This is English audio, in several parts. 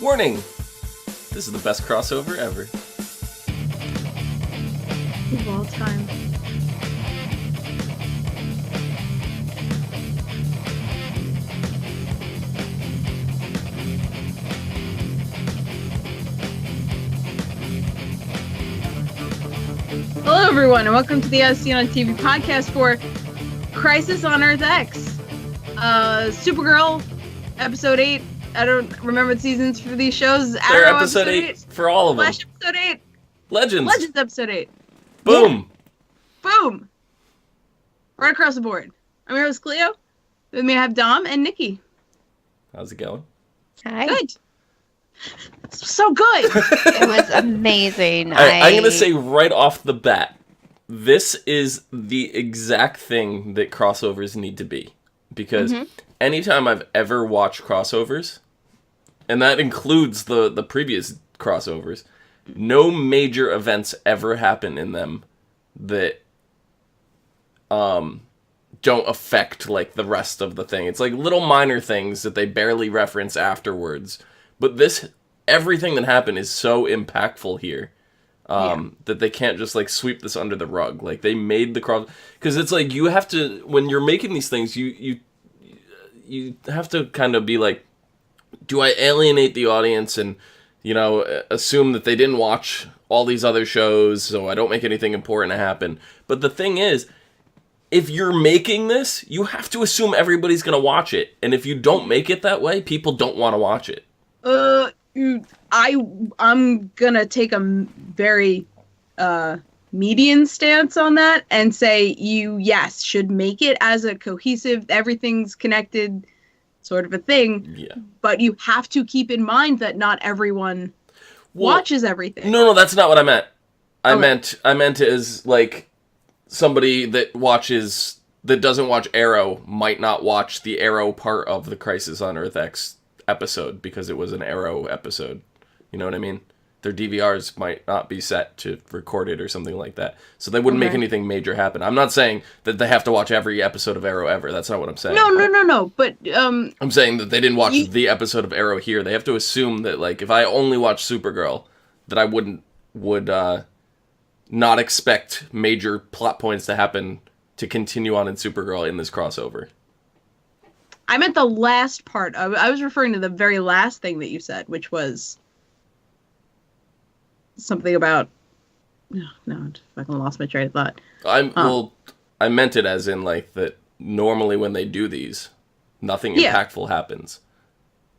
Warning! This is the best crossover ever. Of all time. Hello, everyone, and welcome to the ASOTV podcast for Crisis on Earth X. Supergirl, episode 8. I don't remember the seasons for these shows. They're Arrow, episode 8 for all of them. Flash, episode 8. Legends, episode 8. Boom! Yeah. Boom! Right across the board. I'm your host, Clio. With me I have Dom and Nikki. How's it going? Hi. Good. So good! It was amazing. I'm going to say right off the bat, this is the exact thing that crossovers need to be. Because anytime I've ever watched crossovers, and that includes the previous crossovers, no major events ever happen in them that don't affect like the rest of the thing. It's like little minor things that they barely reference afterwards. But everything that happened is so impactful here that they can't just like sweep this under the rug. Like they made the cross, because it's like you have to, when you're making these things, you have to kind of be like, do I alienate the audience and, you know, assume that they didn't watch all these other shows so I don't make anything important to happen? But the thing is, if you're making this, you have to assume everybody's going to watch it. And if you don't make it that way, people don't want to watch it. I'm gonna take a very median stance on that and say yes, should make it as a cohesive, everything's connected sort of a thing. Yeah. But you have to keep in mind that not everyone watches everything. No, that's not what I meant. I Okay. meant it as like somebody that doesn't watch Arrow might not watch the Arrow part of the Crisis on Earth X episode because it was an Arrow episode. You know what I mean? Their DVRs might not be set to record it or something like that. So they wouldn't make anything major happen. I'm not saying that they have to watch every episode of Arrow ever. That's not what I'm saying. No. But I'm saying that they didn't watch the episode of Arrow here. They have to assume that, like, if I only watch Supergirl, that I would not expect major plot points to happen to continue on in Supergirl in this crossover. I meant the last part. I was referring to the very last thing that you said, which was something about... No, I fucking lost my train of thought. I meant it as in, like, that normally when they do these, nothing impactful happens.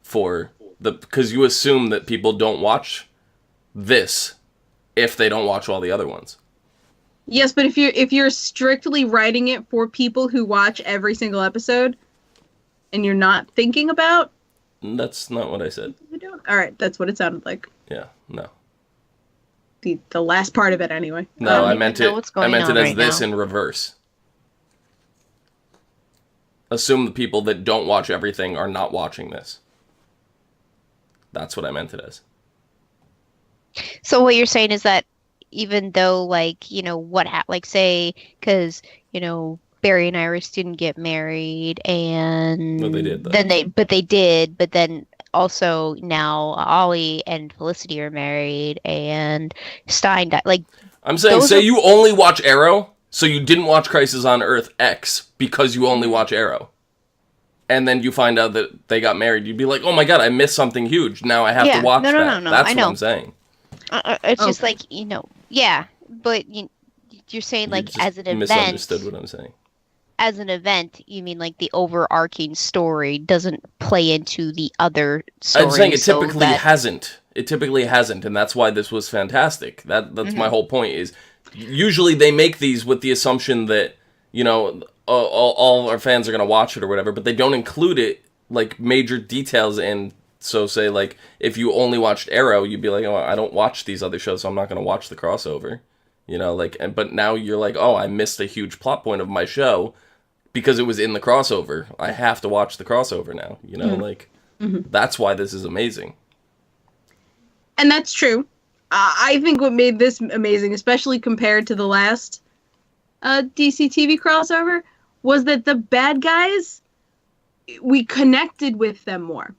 Because you assume that people don't watch this if they don't watch all the other ones. Yes, but if you're strictly writing it for people who watch every single episode, and you're not thinking about... That's not what I said. Alright, that's what it sounded like. Yeah, no. The last part of it, anyway. No, I meant it as this now. in reverse. Assume the people that don't watch everything are not watching this. That's what I meant it as. So what you're saying is that even though, like, you know, say, because, you know, Barry and Iris didn't get married, and No, they did, though. They did, but then also now Ollie and Felicity are married, and Stein died. Like, I'm saying, you only watch Arrow, so you didn't watch Crisis on Earth X because you only watch Arrow. And then you find out that they got married, you'd be like, oh my god, I missed something huge. Now I have to watch that. No, That's I know. what I'm saying. It's just like, you know, yeah, but you're saying, like, You as an event... misunderstood what I'm saying. As an event, you mean like the overarching story doesn't play into the other stories? I'm saying it typically hasn't. It typically hasn't, and that's why this was fantastic. That's my whole point, is usually they make these with the assumption that, you know, all our fans are going to watch it or whatever, but they don't include it, like, major details in. So say, like, if you only watched Arrow, you'd be like, oh, I don't watch these other shows, so I'm not going to watch the crossover. You know, like, but now you're like, oh, I missed a huge plot point of my show because it was in the crossover. I have to watch the crossover now, you know, that's why this is amazing. And that's true. I think what made this amazing, especially compared to the last DC TV crossover, was that the bad guys, we connected with them more.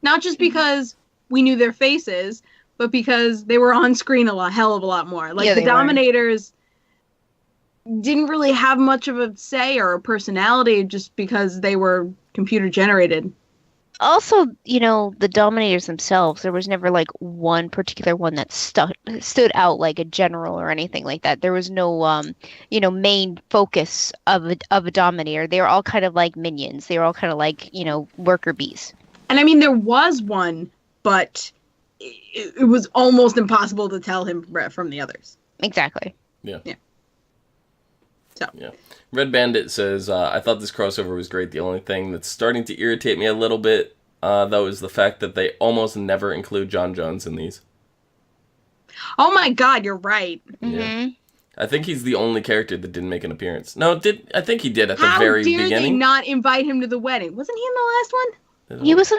Not just because we knew their faces, but because they were on screen hell of a lot more. Like, Yeah, the they were. Dominators didn't really have much of a say or a personality just because they were computer generated. Also, the Dominators themselves, there was never like one particular one that stood out like a general or anything like that. There was no main focus of a Dominator. They were all kind of like minions. They were all kind of like, worker bees. And I mean, there was one, but it was almost impossible to tell him from the others. Exactly. Yeah. So. Yeah. Red Bandit says, I thought this crossover was great. The only thing that's starting to irritate me a little bit, though, is the fact that they almost never include John Jones in these. Oh my god, you're right. Yeah. I think he's the only character that didn't make an appearance. No, I think he did at the How very dare beginning. they not invite him to the wedding? Wasn't he in the last one? He was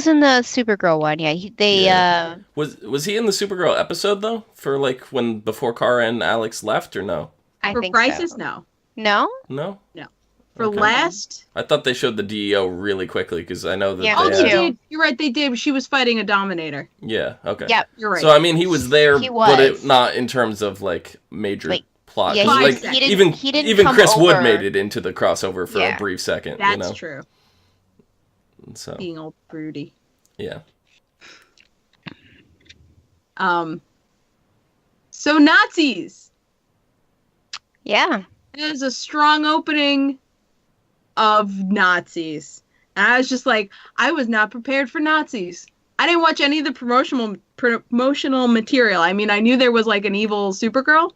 in the Supergirl one. Yeah, Was he in the Supergirl episode though? For like before Kara and Alex left, or no? For think Crisis, so. no. No? No. For Okay. last, I thought they showed the DEO really quickly because I know that. Yeah. oh, they they had- did. You're right, they did. She was fighting a Dominator. Yeah. Okay. Yep. You're right. So I mean, he was there, He but was. not in terms of like major Like, plot. yeah, 'Cause, he like didn't- he didn't even come Chris Wood over. made it into the crossover for Yeah. a brief second. That's true. So Being old broody. yeah. So Nazis. Yeah. There's a strong opening of Nazis. And I was just like, I was not prepared for Nazis. I didn't watch any of the promotional material. I mean, I knew there was like an evil Supergirl.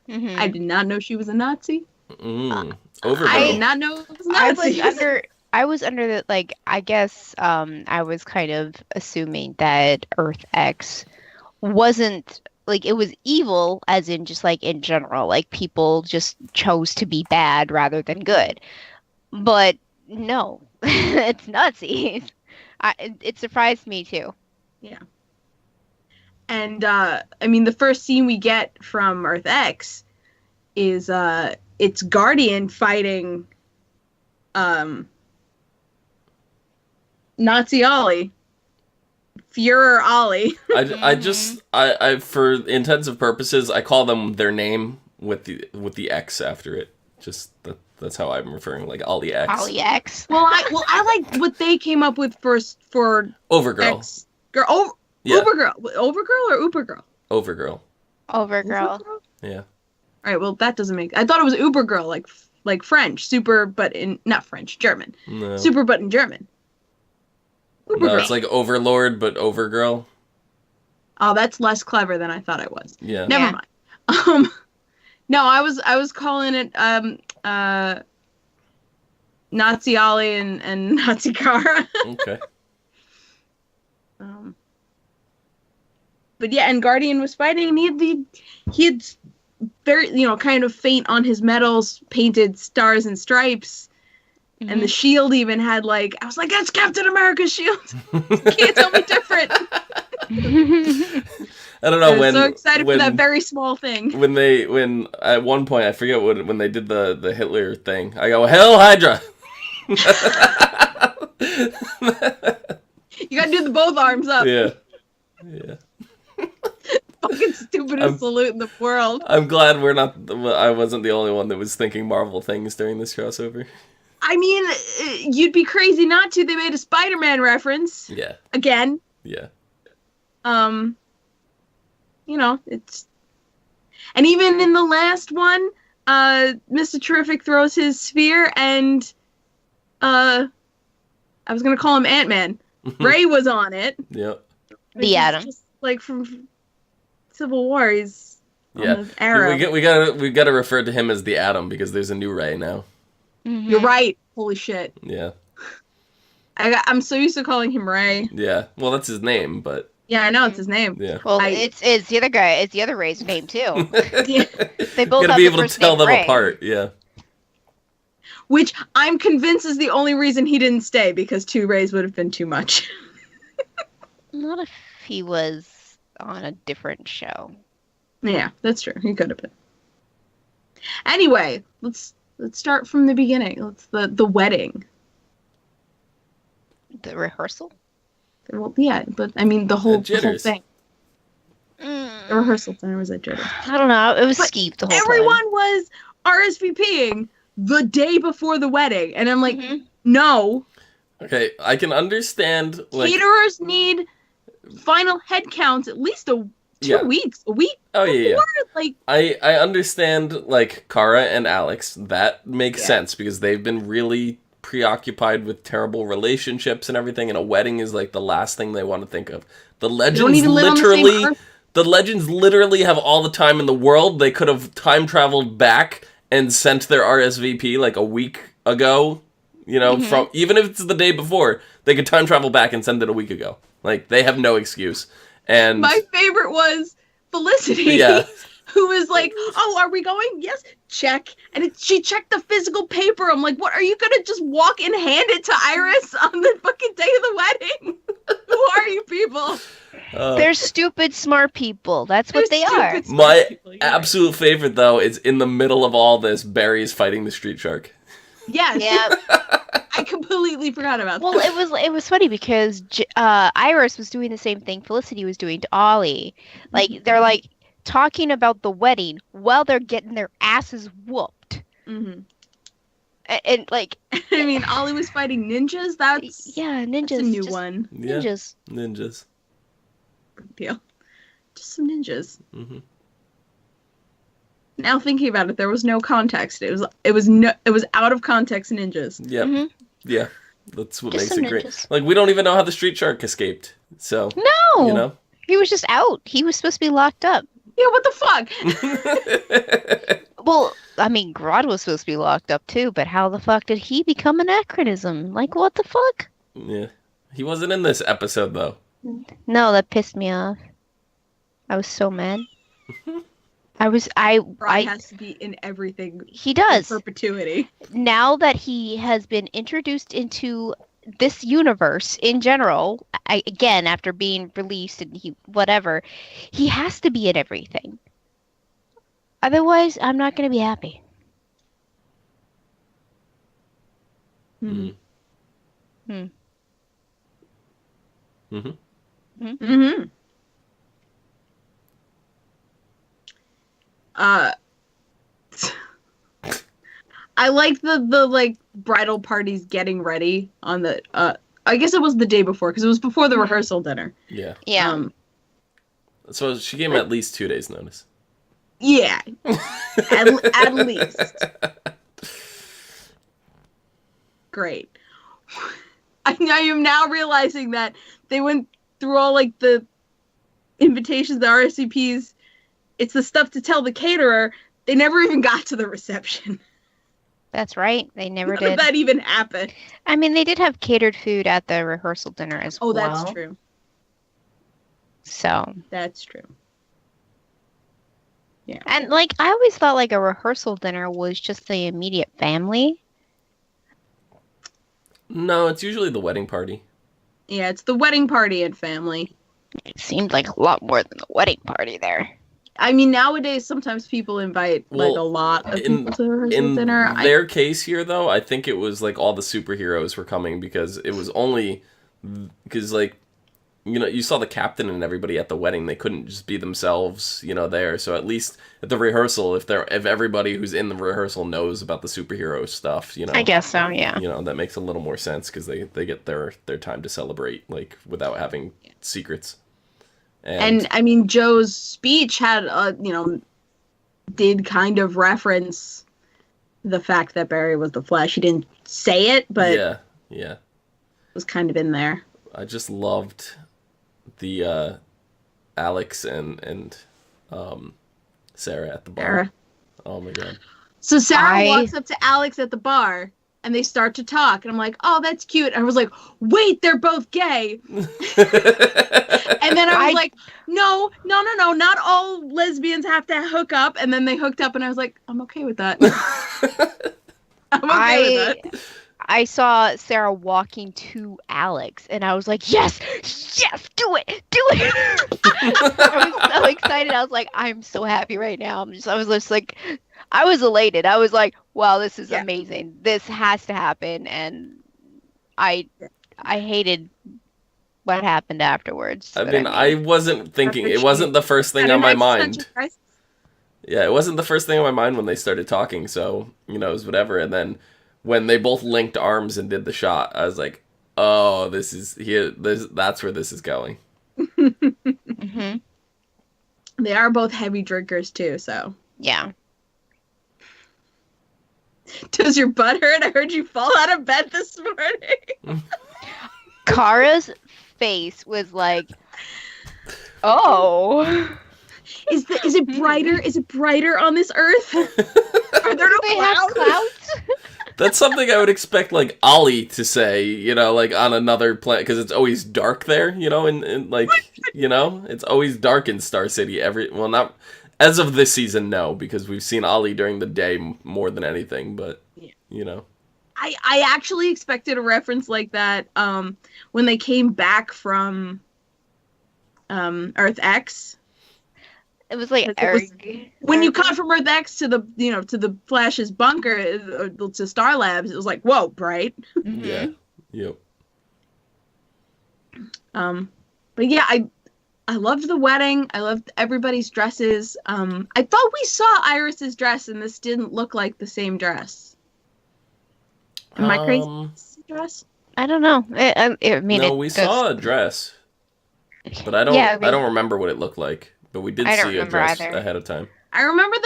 Mhm. I did not know she was a Nazi. Overgirl. I did not know it was I Nazis. was under the, like, I guess I was kind of assuming that Earth X wasn't like, it was evil as in just like in general, like people just chose to be bad rather than good. But no, it's Nazis. It surprised me too. Yeah. And I mean, the first scene we get from Earth X is it's Guardian fighting Nazi Ollie. Führer Ollie. I for intensive purposes, I call them their name with the X after it. Just that's how I'm referring, like Ollie X. Ollie X. Well, I like what they came up with first for Overgirl. X girl. Yeah. Overgirl or Ubergirl? Overgirl. Overgirl. Yeah. All right. Well, that doesn't make. I thought it was Ubergirl, like French, super, but in not French, German. No. Super, but in German. No, Ubergirl. it's like Overlord, but Overgirl. Oh, that's less clever than I thought it was. Yeah. Never Yeah. mind. No, I was calling it Nazi Ollie and Nazi Kara. Okay. But yeah, and Guardian was fighting, and he had very, kind of faint on his medals, painted stars and stripes, and the shield even had I was like, that's Captain America's shield. You can't tell me different. I don't know I was when. so excited for that very small thing. When at one point I forget when they did the Hitler thing, I go, Hell Hydra. You gotta do the both arms up. Yeah. Fucking stupidest salute in the world. I'm glad I wasn't the only one that was thinking Marvel things during this crossover. I mean, you'd be crazy not to. They made a Spider-Man reference. Yeah. Again. Yeah. It's... And even in the last one, Mr. Terrific throws his sphere, and I was gonna call him Ant-Man. Ray was on it. Yep. The Atom. Just like from Civil War, he's on Yeah. the Arrow. We gotta refer to him as the Atom because there's a new Ray now. You're right. Holy shit. Yeah. I'm so used to calling him Ray. Yeah. Well, that's his name, but Yeah, I know it's his name. yeah. Well, it's the other guy. It's the other Ray's name too. Yeah. They both Gotta have be the able to first tell name them Ray. apart. Yeah. Which I'm convinced is the only reason he didn't stay, because 2 Rays would have been too much. Not if he was on a different show. Yeah, that's true. He could have been. Anyway, let's start from the beginning. The wedding. The rehearsal? Well, yeah, but I mean the whole Jitters. thing. The rehearsal dinner was at Jitters. I don't know. It was But skeeved the whole time. Everyone was RSVPing the day before the wedding, and I'm like, no. Okay, I can understand. Like, caterers need final head counts at least 2 weeks, a week. Oh yeah. Before, like I understand like Kara and Alex. That makes sense because they've been really preoccupied with terrible relationships and everything, and a wedding is like the last thing they want to think of. The legends literally have all the time in the world. They could have time traveled back and sent their RSVP like a week ago. You know, from even if it's the day before, they could time travel back and send it a week ago. Like, they have no excuse. And my favorite was Felicity, who was like, "Oh, are we going? Yes, check." And she checked the physical paper. I'm like, "What? Are you gonna just walk and hand it to Iris on the fucking day of the wedding? Who are you people?" They're stupid, smart people. That's what they are. My absolute favorite, though, is in the middle of all this, Barry is fighting the street shark. Yes. Yeah. I completely forgot about that. Well, it was funny because Iris was doing the same thing Felicity was doing to Ollie. Like, they're like talking about the wedding while they're getting their asses whooped. Mm-hmm. And like, I mean, Ollie was fighting ninjas. That's ninjas. That's a new one. Ninjas. Yeah, ninjas. Deal. Just some ninjas. Mm-hmm. Now thinking about it, there was no context. It was out of context ninjas. Yep. Mm-hmm. Yeah. That's what Just makes it some great. ninjas. Like, we don't even know how the street shark escaped. So No. You know? He was just out. He was supposed to be locked up. Yeah, what the fuck? Well, I mean, Grodd was supposed to be locked up too, but how the fuck did he become an anachronism? Like, what the fuck? Yeah. He wasn't in this episode, though. No, that pissed me off. I was so mad. Grodd has to be in everything. He does. In perpetuity. Now that he has been introduced into this universe in general, again, after being released and he has to be in everything. Otherwise, I'm not going to be happy. Mm-hmm. Mm-hmm. Mm-hmm. I like the like bridal parties getting ready on the I guess it was the day before because it was before the rehearsal dinner. Yeah. Yeah. So she gave him at least 2 days notice. Yeah. at least. Great. I am now realizing that they went through all like the invitations, the RSVPs. It's the stuff to tell the caterer. They never even got to the reception. That's right. They never None did. of that even happened. I mean, they did have catered food at the rehearsal dinner as well. Oh, that's true. So. That's true. Yeah. And, like, I always thought, like, a rehearsal dinner was just the immediate family. No, it's usually the wedding party. Yeah, it's the wedding party and family. It seemed like a lot more than the wedding party there. I mean, nowadays, sometimes people invite, like, a lot of people to the rehearsal dinner. In their case here, though, I think it was, like, all the superheroes were coming because it was only... Because, like, you know, you saw the captain and everybody at the wedding. They couldn't just be themselves, you know, there. So at least at the rehearsal, if everybody who's in the rehearsal knows about the superhero stuff, you know. I guess so, yeah. You know, that makes a little more sense because they get their time to celebrate, like, without having secrets. And I mean, Joe's speech had, you know, did kind of reference the fact that Barry was the Flash. He didn't say it, but yeah, it was kind of in there. I just loved the Alex and Sarah at the bar. Sarah. Oh my god. So Sarah walks up to Alex at the bar. And they start to talk, and I'm like, "Oh, that's cute." And I was like, "Wait, they're both gay." And then I was like, "No, not all lesbians have to hook up." And then they hooked up, and I was like, "I'm okay with that." I'm okay with that. I saw Sarah walking to Alex, and I was like, "Yes, do it!" I was so excited. I was like, "I'm so happy right now." I was just like. I was elated. I was like, wow, this is amazing. This has to happen. And I hated what happened afterwards. I mean, I wasn't thinking. It wasn't the first thing Had on an my existential mind. crisis. Yeah, it wasn't the first thing on my mind when they started talking. So it was whatever. And then when they both linked arms and did the shot, I was like, "Oh, this is here. That's where this is going." Mm-hmm. They are both heavy drinkers too, so. Yeah. Does your butt hurt? I heard you fall out of bed this morning. Kara's face was like, oh. Is it brighter? Is it brighter on this earth? Are there no They have clouds? That's something I would expect, like, Ollie to say, like, on another planet, because it's always dark there, and like, it's always dark in Star City. Well, not, as of this season, no, because we've seen Ollie during the day more than anything, but, I actually expected a reference like that, when they came back from, Earth X. It was like when you cut from Earth X to the to the Flash's bunker or to Star Labs, it was like, whoa, bright. Mm-hmm. Yeah. Yep. But yeah, I loved the wedding. I loved everybody's dresses. I thought we saw Iris's dress, and this didn't look like the same dress. Am I crazy? Dress? I don't know. I mean, no, we saw a dress, but I don't. I don't remember what it looked like. But we did see a dress ahead of time. I remember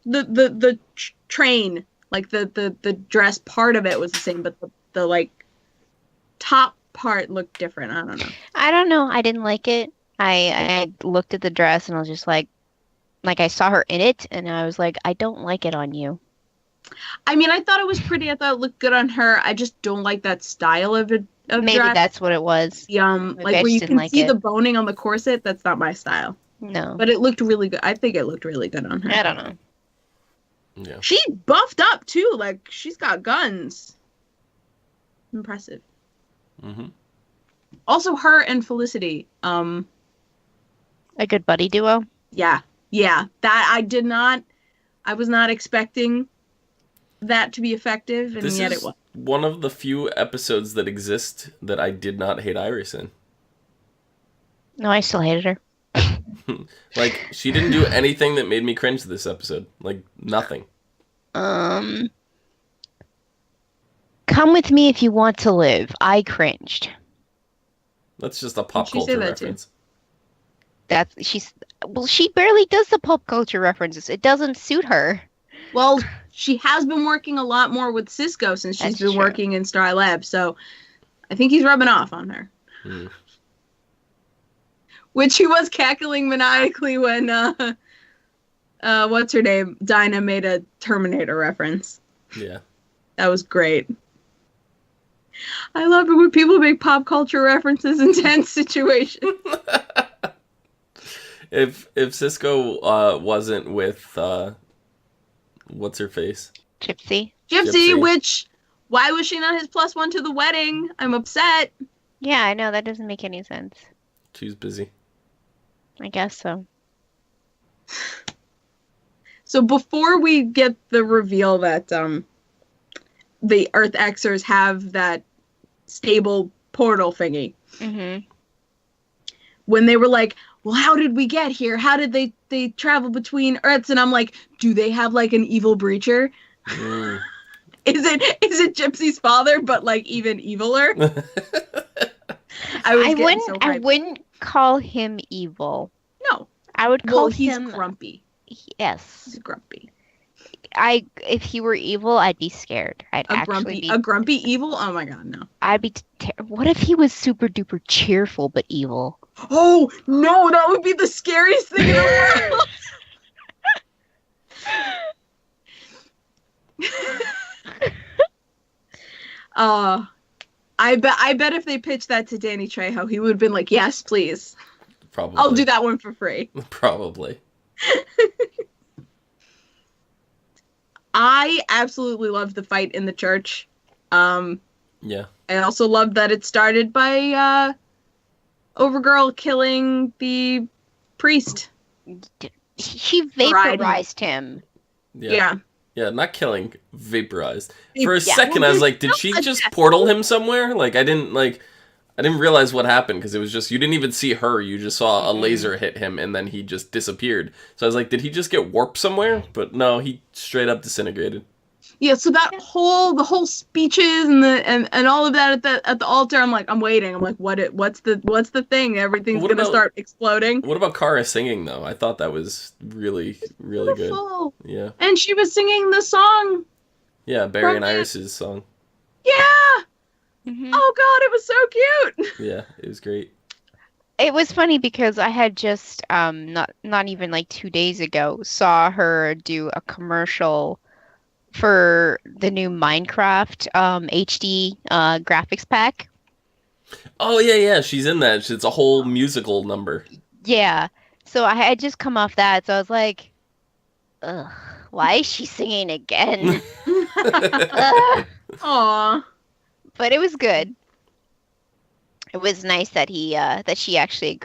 the train, like the dress part of it was the same, but the like top part looked different. I don't know. I don't know. I didn't like it. I looked at the dress and I was just like I saw her in it, and I was like, I don't like it on you. I mean, I thought it was pretty. I thought it looked good on her. I just don't like that style of it. Maybe dress. That's what it was. Like where you can see the boning on the corset. That's not my style. No. But it looked really good. I think it looked really good on her. I don't know. Yeah. She buffed up too. Like, she's got guns. Impressive. Mm-hmm. Also, her and Felicity. A good buddy duo? Yeah. Yeah. That I was not expecting that to be effective, and yet it was. One of the few episodes that exist that I did not hate Iris in. No, I still hated her. Like, she didn't do anything that made me cringe this episode. Like, nothing. Come with me if you want to live. I cringed. That's just a pop culture reference. She barely does the pop culture references. It doesn't suit her. Well, she has been working a lot more with Cisco since she's been working in Star Labs, so I think he's rubbing off on her. Which he was cackling maniacally when, what's her name? Dinah made a Terminator reference. Yeah. That was great. I love it when people make pop culture references in tense situations. If Cisco wasn't with, what's her face? Gypsy, which, why was she not his +1 to the wedding? I'm upset. Yeah, I know, that doesn't make any sense. She's busy. I guess so. So before we get the reveal that the Earth Xers have that stable portal thingy, when they were like, well, how did we get here? How did they travel between Earths? And I'm like, do they have like an evil breacher? Is it Gypsy's father, but like even eviler? I wouldn't call him evil. No. I would call him... he's grumpy. Yes. He's grumpy. If he were evil, I'd be scared. A grumpy evil? Oh my god, no. I'd be... What if he was super duper cheerful but evil? Oh, no, that would be the scariest thing in the world! I bet if they pitched that to Danny Trejo, he would have been like, yes, please. Probably. I'll do that one for free. Probably. I absolutely loved the fight in the church. Yeah. I also loved that it started by Overgirl killing the priest. She vaporized him. Yeah. Yeah, not killing, vaporized. For a second, I was like, did she just portal him somewhere? Like, I I didn't realize what happened because it was just, you didn't even see her. You just saw a laser hit him and then he just disappeared. So I was like, did he just get warped somewhere? But no, he straight up disintegrated. Yeah, so that the whole speeches and and all of that at the altar, I'm like, I'm waiting. I'm like, what's the thing? Everything's gonna start exploding. What about Kara singing though? I thought that was really, really good. Yeah. And she was singing the song. Yeah, Barry and Iris's song. Yeah. Mm-hmm. Oh God, it was so cute. Yeah, it was great. It was funny because I had just not even like 2 days ago saw her do a commercial for the new Minecraft HD graphics pack. Oh yeah, she's in that. It's a whole musical number. Yeah. So I had just come off that, so I was like, ugh, why is she singing again? Aww. But it was good. It was nice that she actually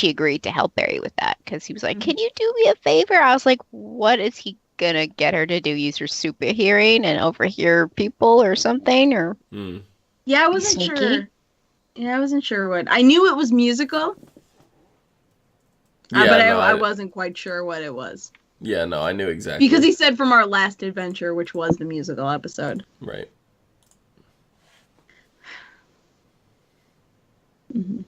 agreed to help Barry with that, because he was like, "Can you do me a favor?" I was like, "What is he gonna get her to do? Use her super hearing and overhear people or something?" Or yeah, I wasn't sure. Yeah, I wasn't sure what. I knew it was musical. Yeah, but I wasn't quite sure what it was. Yeah, no, I knew exactly. Because he said from our last adventure, which was the musical episode. Right. Mm-hmm.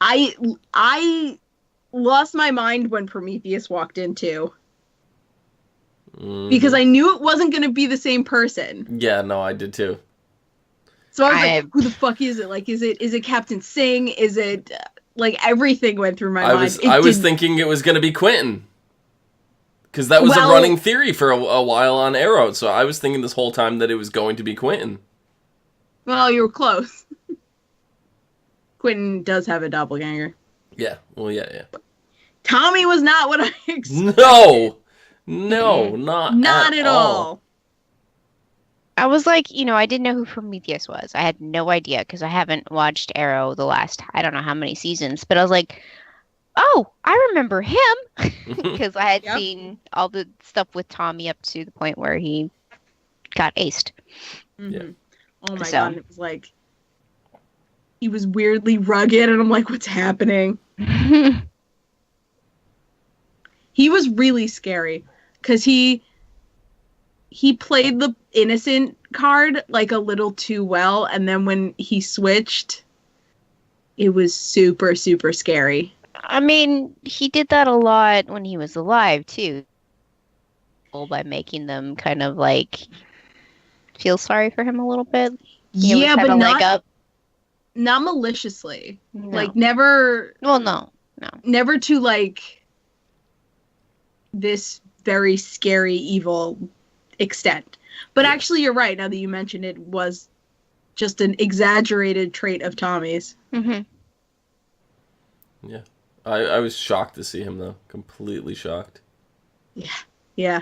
I lost my mind when Prometheus walked in too. Because I knew it wasn't going to be the same person. Yeah, no, I did too. So I was like, who the fuck is it? Like, is it Captain Singh? Is it, like, everything went through my mind. I was thinking it was going to be Quentin. Because that was a running theory for a while on Arrow. So I was thinking this whole time that it was going to be Quentin. Well, you were close. Quentin does have a doppelganger. Yeah, well, yeah. Tommy was not what I expected. No, not at all. I was like, I didn't know who Prometheus was. I had no idea because I haven't watched Arrow the last, I don't know how many seasons, but I was like, oh, I remember him because I had seen all the stuff with Tommy up to the point where he got aced. Mm-hmm. Yeah. Oh my God, it was like, he was weirdly rugged and I'm like, what's happening? He was really scary because he played the innocent card like a little too well, and then when he switched, it was super, super scary. I mean, he did that a lot when he was alive too, by making them kind of like feel sorry for him a little bit. Yeah, but not maliciously. No. Like never. Well, no. Never to like this very scary, evil extent. But actually, you're right. Now that you mention it, was just an exaggerated trait of Tommy's. Mm-hmm. Yeah. I was shocked to see him, though. Completely shocked. Yeah.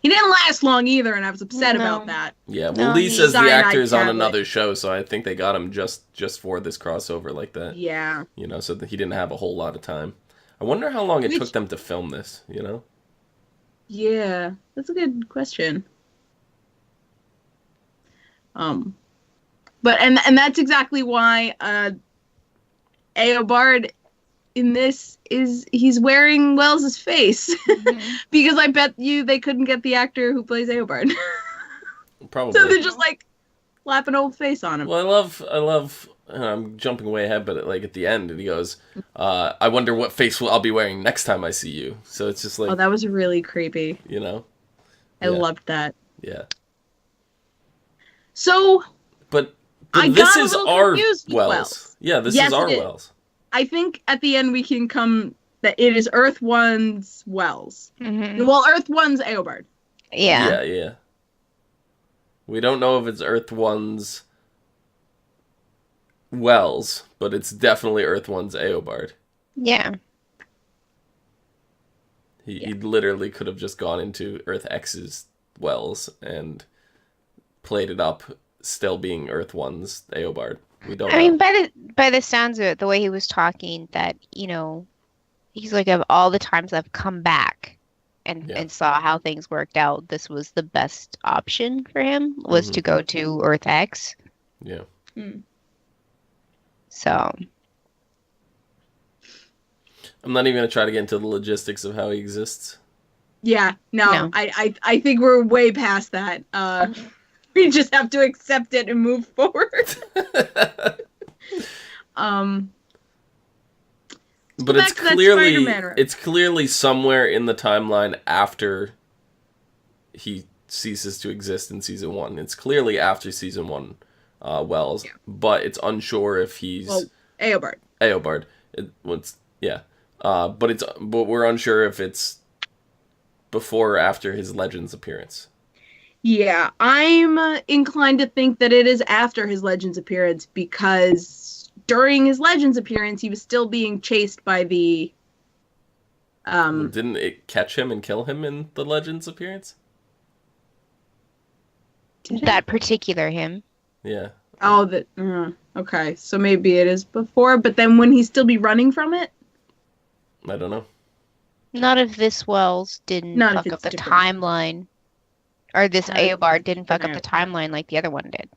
He didn't last long either, and I was upset about that. Yeah, well, Lee says the actor is on another show, so I think they got him just for this crossover like that. Yeah. So that he didn't have a whole lot of time. I wonder how long it took them to film this, Yeah, that's a good question. But and that's exactly why Eobard in this he's wearing Wells's face because I bet you they couldn't get the actor who plays Eobard. Probably. So they're just like slap an old face on him. Well, I love. I'm jumping way ahead, but like at the end, and he goes, "I wonder what face I'll be wearing next time I see you." So it's just like, oh, that was really creepy. I loved that. Yeah. So, but this is our Wells. Yeah, this is our Wells. I think at the end we can come that it is Earth One's Wells. Mm-hmm. Well, Earth One's Eobard. Yeah. We don't know if it's Earth One's Wells, but it's definitely Earth One's Eobard. Yeah. He literally could have just gone into Earth X's Wells and played it up, still being Earth One's Eobard. We don't know. I mean, by the sounds of it, the way he was talking, that, he's like, of all the times I've come back and saw how things worked out, this was the best option for him, was to go to Earth X. Yeah. So I'm not even going to try to get into the logistics of how he exists. Yeah, No. no. I think we're way past that. We just have to accept it and move forward. But back to that Spider-Man reference. it's clearly somewhere in the timeline after he ceases to exist in season 1. It's clearly after season 1, Wells, but it's unsure if he's Eobard. Eobard. But we're unsure if it's before or after his Legends appearance. Yeah, I'm inclined to think that it is after his Legends appearance, because during his Legends appearance, he was still being chased by the... Didn't it catch him and kill him in the Legends appearance? that particular him. Yeah. Oh, okay, so maybe it is before, but then wouldn't he still be running from it? I don't know. Not if this Wells didn't fuck up the timeline. Or this Eobard didn't fuck up the timeline like the other one did.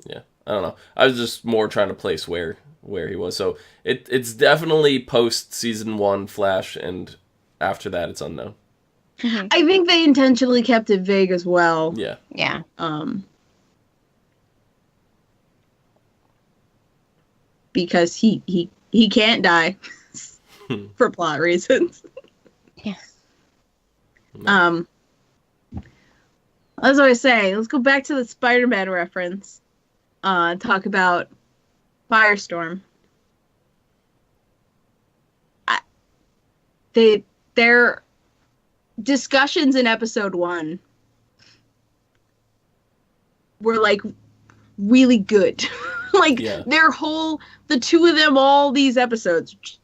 Yeah, I don't know. I was just more trying to place where he was. So it's definitely post season 1 Flash, and after that it's unknown. I think they intentionally kept it vague as well. Yeah. Yeah. Because he can't die for plot reasons. Yeah. As I was saying, let's go back to the Spider-Man reference. Talk about Firestorm. Their discussions in episode 1 were like really good. The two of them, all these episodes,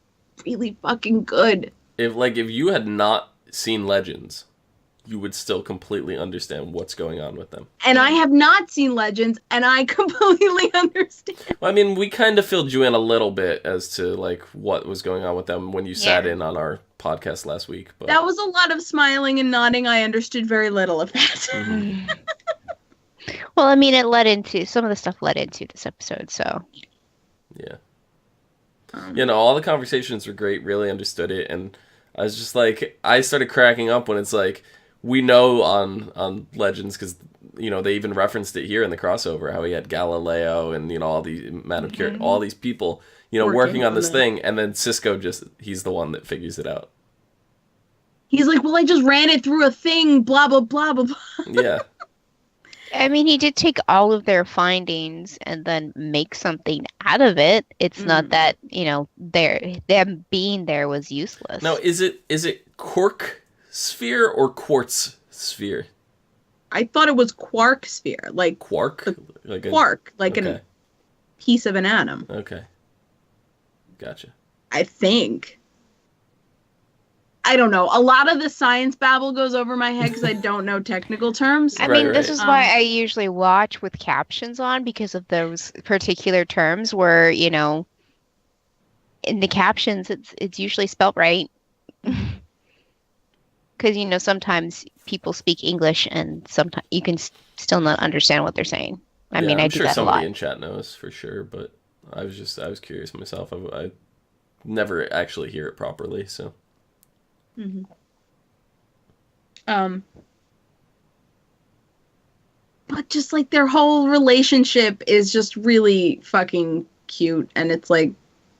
really fucking good. If you had not seen Legends, you would still completely understand what's going on with them. And I have not seen Legends, and I completely understand. Well, I mean, we kind of filled you in a little bit as to, what was going on with them when you sat in on our podcast last week. But that was a lot of smiling and nodding. I understood very little of that. Mm-hmm. Well, I mean, some of the stuff led into this episode, so. Yeah. All the conversations were great, really understood it, and I was just I started cracking up when it's we know on Legends, because they even referenced it here in the crossover, how he had Galileo and all the all these people working on this thing, and then Cisco he's the one that figures it out. He's like, well, I just ran it through a thing, blah blah blah blah blah. Yeah. I mean, he did take all of their findings and then make something out of it. It's not that them being there was useless. Now, is it quark sphere or quartz sphere? I thought it was quark sphere, like quark, a piece of an atom. Okay, gotcha. I think. I don't know. A lot of the science babble goes over my head because I don't know technical terms. I mean, this is why I usually watch with captions on, because of those particular terms where, in the captions, it's usually spelt right. Because, sometimes people speak English and sometimes you can still not understand what they're saying. I mean, I do that a lot. I'm sure somebody in chat knows for sure, but I was curious myself. I never actually hear it properly, so. Mm-hmm. But just their whole relationship is just really fucking cute, and it's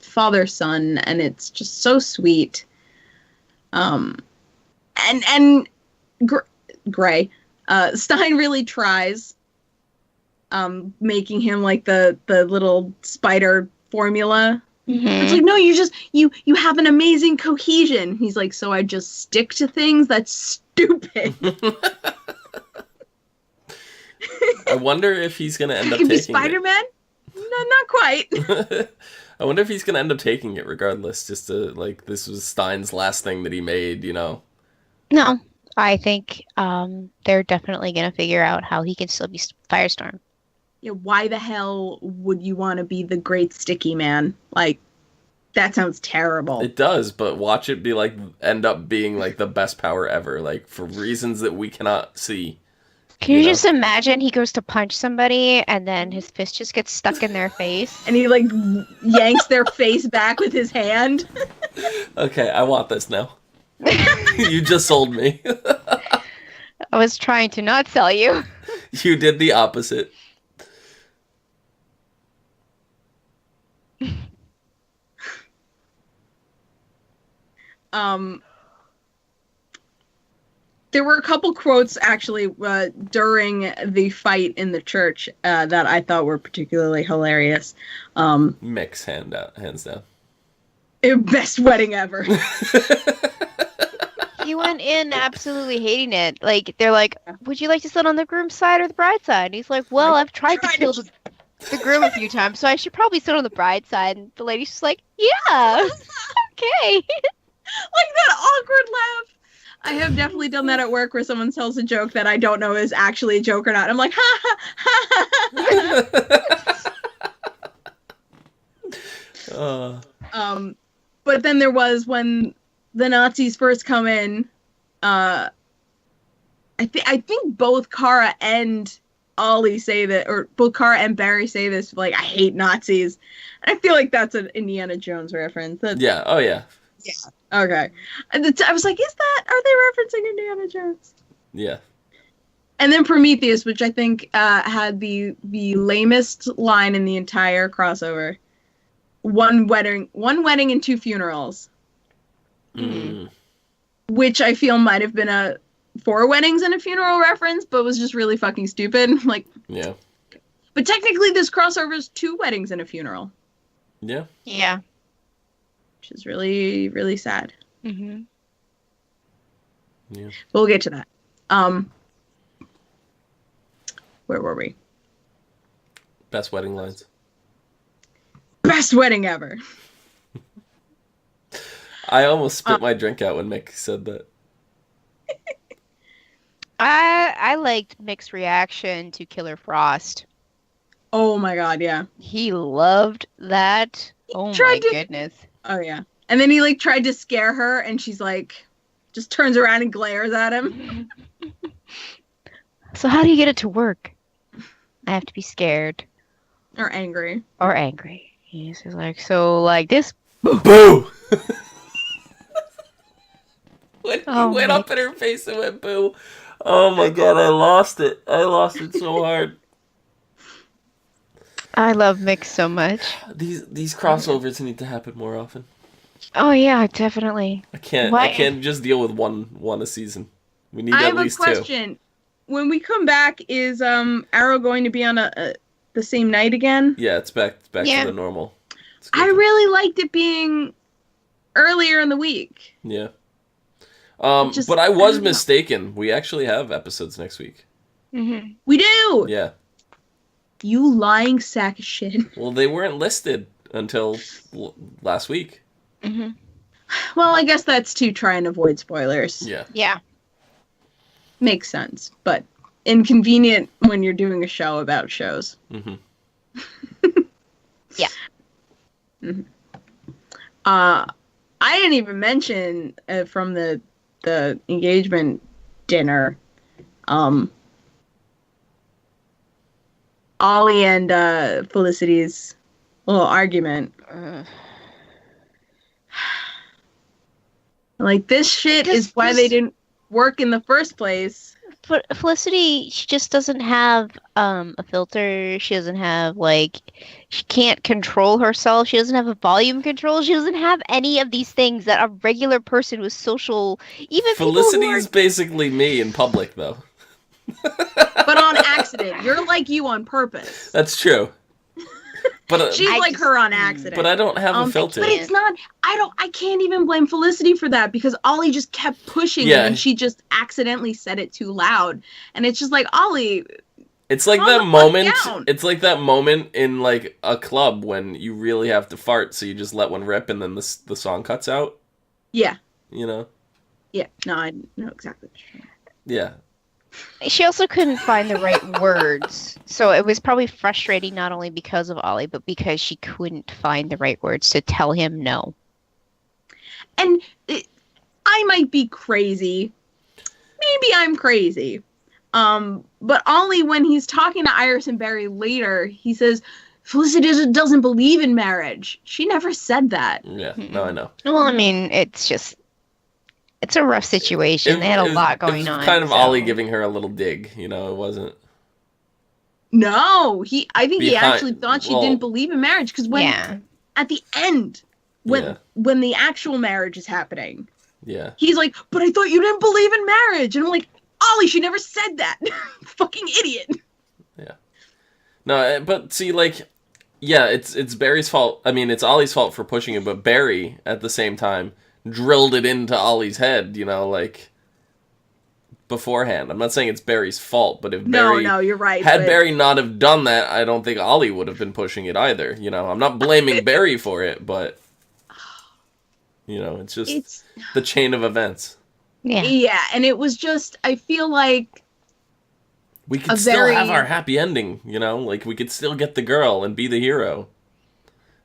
father-son, and it's just so sweet. And Gray, Stein really tries, making him the little spider formula. Mm-hmm. It's no, you have an amazing cohesion. He's so I just stick to things? That's stupid. I wonder if he's going to end up taking Spider-Man? No, not quite. I wonder if he's going to end up taking it regardless, just to, this was Stein's last thing that he made, No, I think they're definitely going to figure out how he can still be Firestorm. Yeah, why the hell would you want to be the great sticky man? That sounds terrible. It does, but watch it end up being the best power ever, for reasons that we cannot see. Can you just imagine he goes to punch somebody and then his fist just gets stuck in their face? And he like yanks their face back with his hand. Okay, I want this now. You just sold me. I was trying to not sell you. You did the opposite. There were a couple quotes actually during the fight in the church that I thought were particularly hilarious. Mix hands down. Best wedding ever. He went in absolutely hating it. Like, they're like, would you like to sit on the groom's side or the bride's side? And he's like, well, I've tried to kill the groom a few times, so I should probably sit on the bride's side. And the lady's just like, yeah, okay. Like that awkward laugh. I have definitely done that at work where someone tells a joke that I don't know is actually a joke or not. I'm like, ha ha ha ha. But then there was when the Nazis first come in. I think both Kara and Ollie say that, or both Kara and Barry say this. Like, I hate Nazis. And I feel like that's an Indiana Jones reference. Yeah. Oh yeah. Yeah. Okay. I was like, are they referencing Indiana Jones? Yeah. And then Prometheus, which I think had the lamest line in the entire crossover. One wedding and two funerals. Mm. Which I feel might have been a 4 weddings and a funeral reference, but was just really fucking stupid. Like, yeah. But technically this crossover is 2 weddings and a funeral. Yeah. Yeah. Which is really, really sad. Mm-hmm. Yeah. We'll get to that. Where were we? Best wedding lines. Best wedding ever. I almost spit my drink out when Mick said that. I liked Mick's reaction to Killer Frost. Oh my god, yeah. He loved that. Oh my goodness. Oh yeah. And then he like tried to scare her and she's like just turns around and glares at him. So how do you get it to work? I have to be scared. Or angry. Or angry. He's just like, so like this. Boo! When he went up in her face and went boo. Oh my god, I lost it. I lost it so hard. I love Mick so much. These crossovers need to happen more often. Oh yeah, definitely. I can't just deal with one a season. We need at least 2. I have a question. When we come back, is Arrow going to be on the same night again? Yeah, it's back to the normal. I really liked it being earlier in the week. Yeah. But I was mistaken. We actually have episodes next week. Mm-hmm. We do! Yeah. You lying sack of shit. Well, they weren't listed until last week. Mm-hmm. Well, I guess that's to try and avoid spoilers. Yeah. Yeah. Makes sense, but inconvenient when you're doing a show about shows. Mm-hmm. Yeah. Mm-hmm. I didn't even mention from the engagement dinner, Ollie and Felicity's little argument. Like, this shit is why they didn't work in the first place. But Felicity, she just doesn't have a filter. She doesn't have, she can't control herself. She doesn't have a volume control. She doesn't have any of these things that a regular person with social... Even Felicity is basically me in public, though. But on accident. You're like you on purpose. That's true. But she's like her on accident. But I don't have a filter. But it's not. I can't even blame Felicity for that because Ollie just kept pushing and she just accidentally said it too loud. And it's just like, Ollie. It's like that moment. It's like that moment in like a club when you really have to fart, so you just let one rip, and then the song cuts out. Yeah. You know. Yeah. No, I know exactly what you're saying. Yeah. She also couldn't find the right words. So it was probably frustrating not only because of Ollie, but because she couldn't find the right words to tell him no. And I might be crazy. Maybe I'm crazy. But Ollie, when he's talking to Iris and Barry later, he says, Felicity doesn't believe in marriage. She never said that. Yeah, no, I know. Well, I mean, it's a rough situation. They had a lot going on. It was kind of so. Ollie giving her a little dig, you know, it wasn't... No, I think he actually thought she didn't believe in marriage, because at the end, when the actual marriage is happening, he's like, but I thought you didn't believe in marriage. And I'm like, Ollie, she never said that. Fucking idiot. Yeah. No, but see, like, yeah, it's Barry's fault. I mean, it's Ollie's fault for pushing it, but Barry, at the same time, drilled it into Ollie's head, you know, like, beforehand. I'm not saying it's Barry's fault, but if Barry... No, you're right. Had Barry not have done that, I don't think Ollie would have been pushing it either, you know. I'm not blaming Barry for it, but, you know, it's just the chain of events. Yeah. Yeah, and it was just, I feel like... We could still have our happy ending, you know? Like, we could still get the girl and be the hero.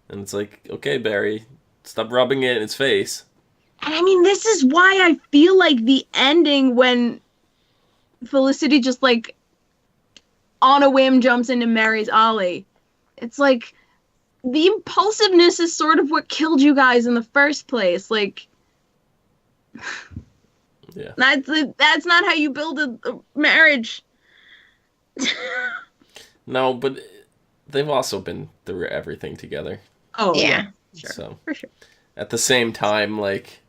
And it's like, okay, Barry, stop rubbing it in his face. And I mean, this is why I feel like the ending when Felicity just, like, on a whim jumps in and marries Ollie. It's like, the impulsiveness is sort of what killed you guys in the first place. Like... Yeah. That's not how you build a marriage. No, but they've also been through everything together. Oh, yeah. Sure. So, for sure. At the same time, like,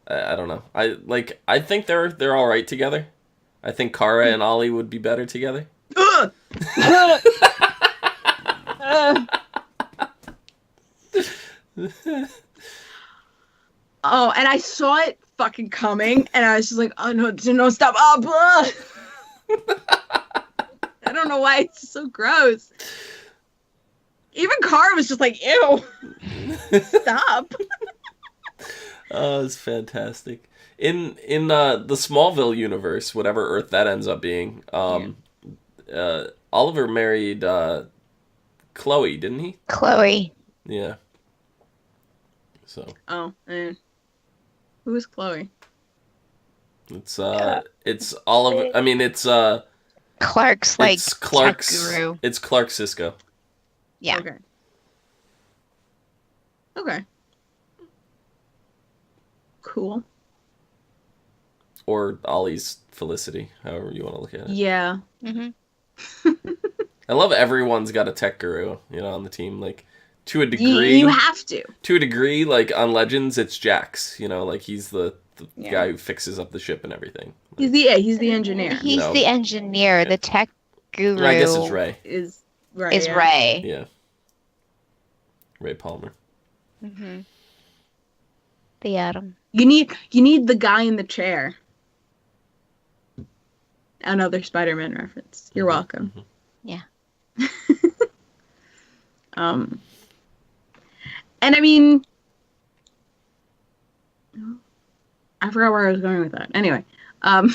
I don't know. I think they're all right together. I think Kara and Ollie would be better together. Oh, and I saw it fucking coming, and I was just like, oh no, stop. Oh, I don't know why it's so gross. Even Kara was just like, ew. Stop. Oh, it's fantastic. In the Smallville universe, whatever Earth that ends up being, Oliver married Chloe, didn't he? Chloe. Yeah. So. Oh, who is Chloe? It's Oliver. I mean, it's Clark's like Clark's tech guru. It's Clark Cisco. Yeah. Okay. Cool. Or Ollie's Felicity, however you want to look at it. Yeah. Mm-hmm. I love everyone's got a tech guru, you know, on the team. Like, to a degree, you have to. To a degree, like on Legends, it's Jax. You know, like he's the guy who fixes up the ship and everything. Like, he's the engineer. He's the engineer. The tech guru. I guess it's Ray. Is Ray. Ray. Yeah. Ray Palmer. Mm-hmm. The Atom. You need the guy in the chair. Another Spider-Man reference. You're welcome. Mm-hmm. Yeah. And I mean, I forgot where I was going with that. Anyway, I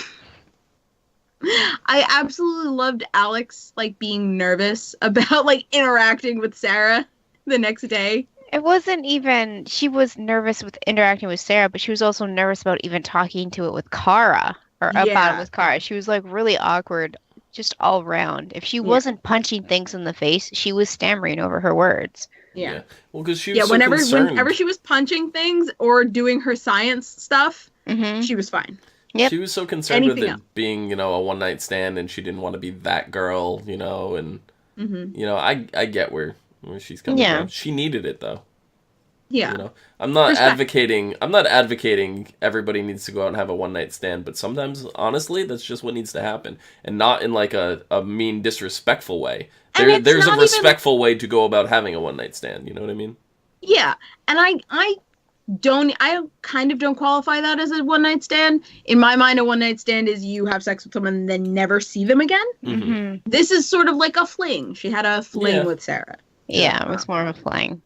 absolutely loved Alex, like, being nervous about, like, interacting with Sarah the next day. It wasn't even, she was nervous with interacting with Sarah, but she was also nervous about even talking to it with Kara, or about it with Kara. She was, like, really awkward, just all around. If she wasn't punching things in the face, she was stammering over her words. Yeah. Well, because she was so whenever concerned. she was punching things or doing her science stuff, she was fine. Yep. She was so concerned with it being, you know, a one-night stand, and she didn't want to be that girl, you know, and, you know, I get where she's coming from. She needed it, though. Yeah. You know, I'm not advocating everybody needs to go out and have a one-night stand, but sometimes, honestly, that's just what needs to happen, and not in, like, a mean, disrespectful way. There's a respectful way to go about having a one-night stand, you know what I mean? Yeah, and I kind of don't qualify that as a one-night stand. In my mind, a one-night stand is you have sex with someone and then never see them again. Mm-hmm. This is sort of like a fling. She had a fling with Sarah. Yeah, it was more of a fling.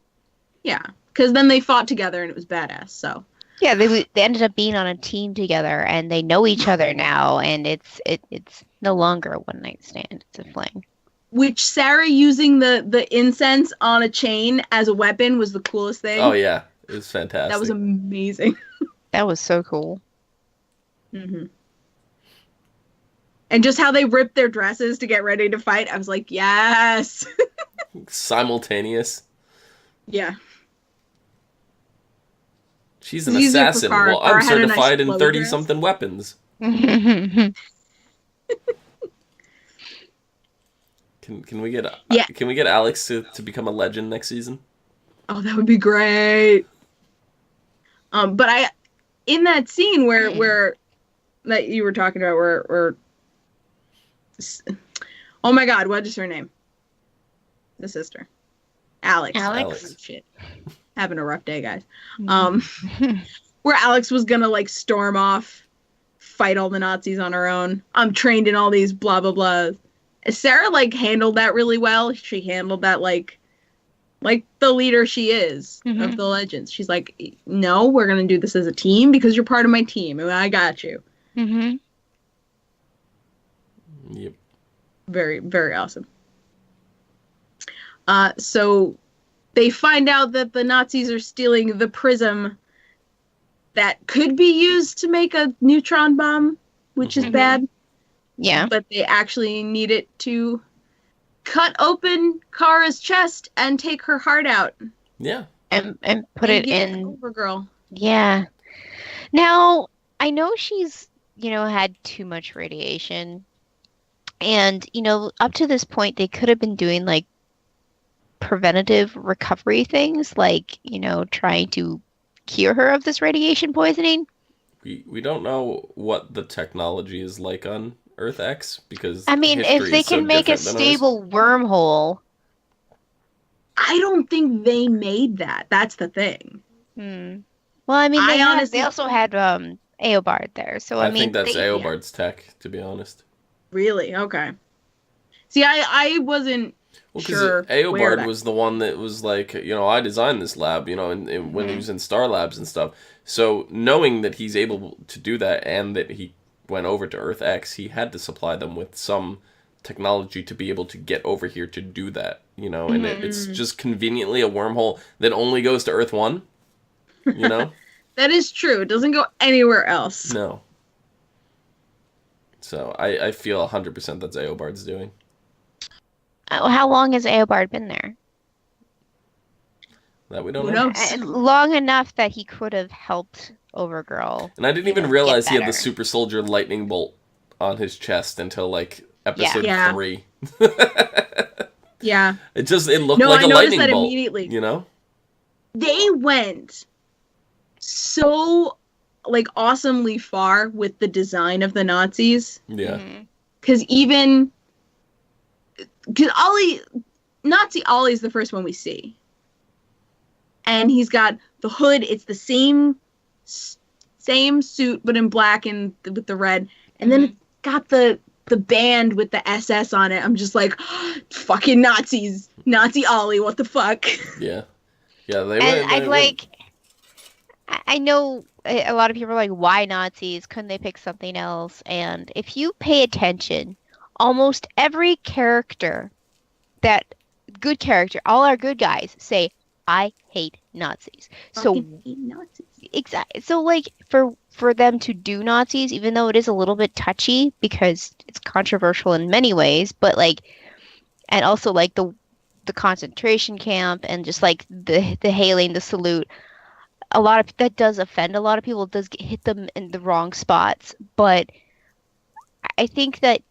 Yeah, because then they fought together and it was badass, so. Yeah, they ended up being on a team together, and they know each other now, and it's no longer a one-night stand. It's a fling. Which Sarah using the incense on a chain as a weapon was the coolest thing. Oh, yeah. It was fantastic. That was amazing. That was so cool. Mm-hmm. And just how they ripped their dresses to get ready to fight, I was like, yes. Simultaneous. Yeah. She's an It's easier for assassin. Kara. Well, Kara I'm had a nice certified in flow 30-something weapons. Can we get Alex to become a legend next season? Oh, that would be great. But in that scene where that you were talking about, where oh my God, what is her name? The sister, Alex. Alex? Oh, shit, having a rough day, guys. Where Alex was gonna like storm off, fight all the Nazis on her own. I'm trained in all these blah blah blah. Sarah like handled that really well. She handled that like the leader she is of the Legends. She's like, no, we're gonna do this as a team because you're part of my team and I got you. Mm-hmm. Yep. Very, very awesome. So they find out that the Nazis are stealing the prism that could be used to make a neutron bomb, which is bad. Yeah. But they actually need it to cut open Kara's chest and take her heart out. Yeah. And put it in Supergirl. Yeah. Now, I know she's, had too much radiation. And, up to this point, they could have been doing, like, preventative recovery things, like, trying to cure her of this radiation poisoning. We don't know what the technology is like on Earth X, because I mean, if they can make a stable wormhole. I don't think they made that. That's the thing. Well, I mean, they also had Eobard there, so I mean, think that's Eobard's tech, to be honest. Really? Okay. See, I wasn't sure. Eobard was the one that was like, I designed this lab, and when he was in Star Labs and stuff. So knowing that he's able to do that and that he went over to Earth X, he had to supply them with some technology to be able to get over here to do that, and it's just conveniently a wormhole that only goes to Earth 1, That is true. It doesn't go anywhere else. No. So I feel 100% that's Eobard's doing. How long has Eobard been there? That we don't know. Long enough that he could have helped Overgirl. And I didn't even realize he had the super soldier lightning bolt on his chest until like episode 3. Yeah. It looked like a lightning bolt. I noticed that immediately. They went so like awesomely far with the design of the Nazis. Yeah. Because Nazi Ollie's the first one we see. And he's got the hood. It's the same suit, but in black and with the red. And then it's got the band with the SS on it. I'm just like, fucking Nazis. Nazi Ollie, what the fuck? Yeah. Yeah, I know a lot of people are like, why Nazis? Couldn't they pick something else? And if you pay attention, almost every character, all our good guys say, I hate Nazis. Hate Nazis. Exactly. So like for them to do Nazis, even though it is a little bit touchy because it's controversial in many ways, but like, and also like the concentration camp and just like the hailing, the salute, that does offend a lot of people. It does hit them in the wrong spots. But I think that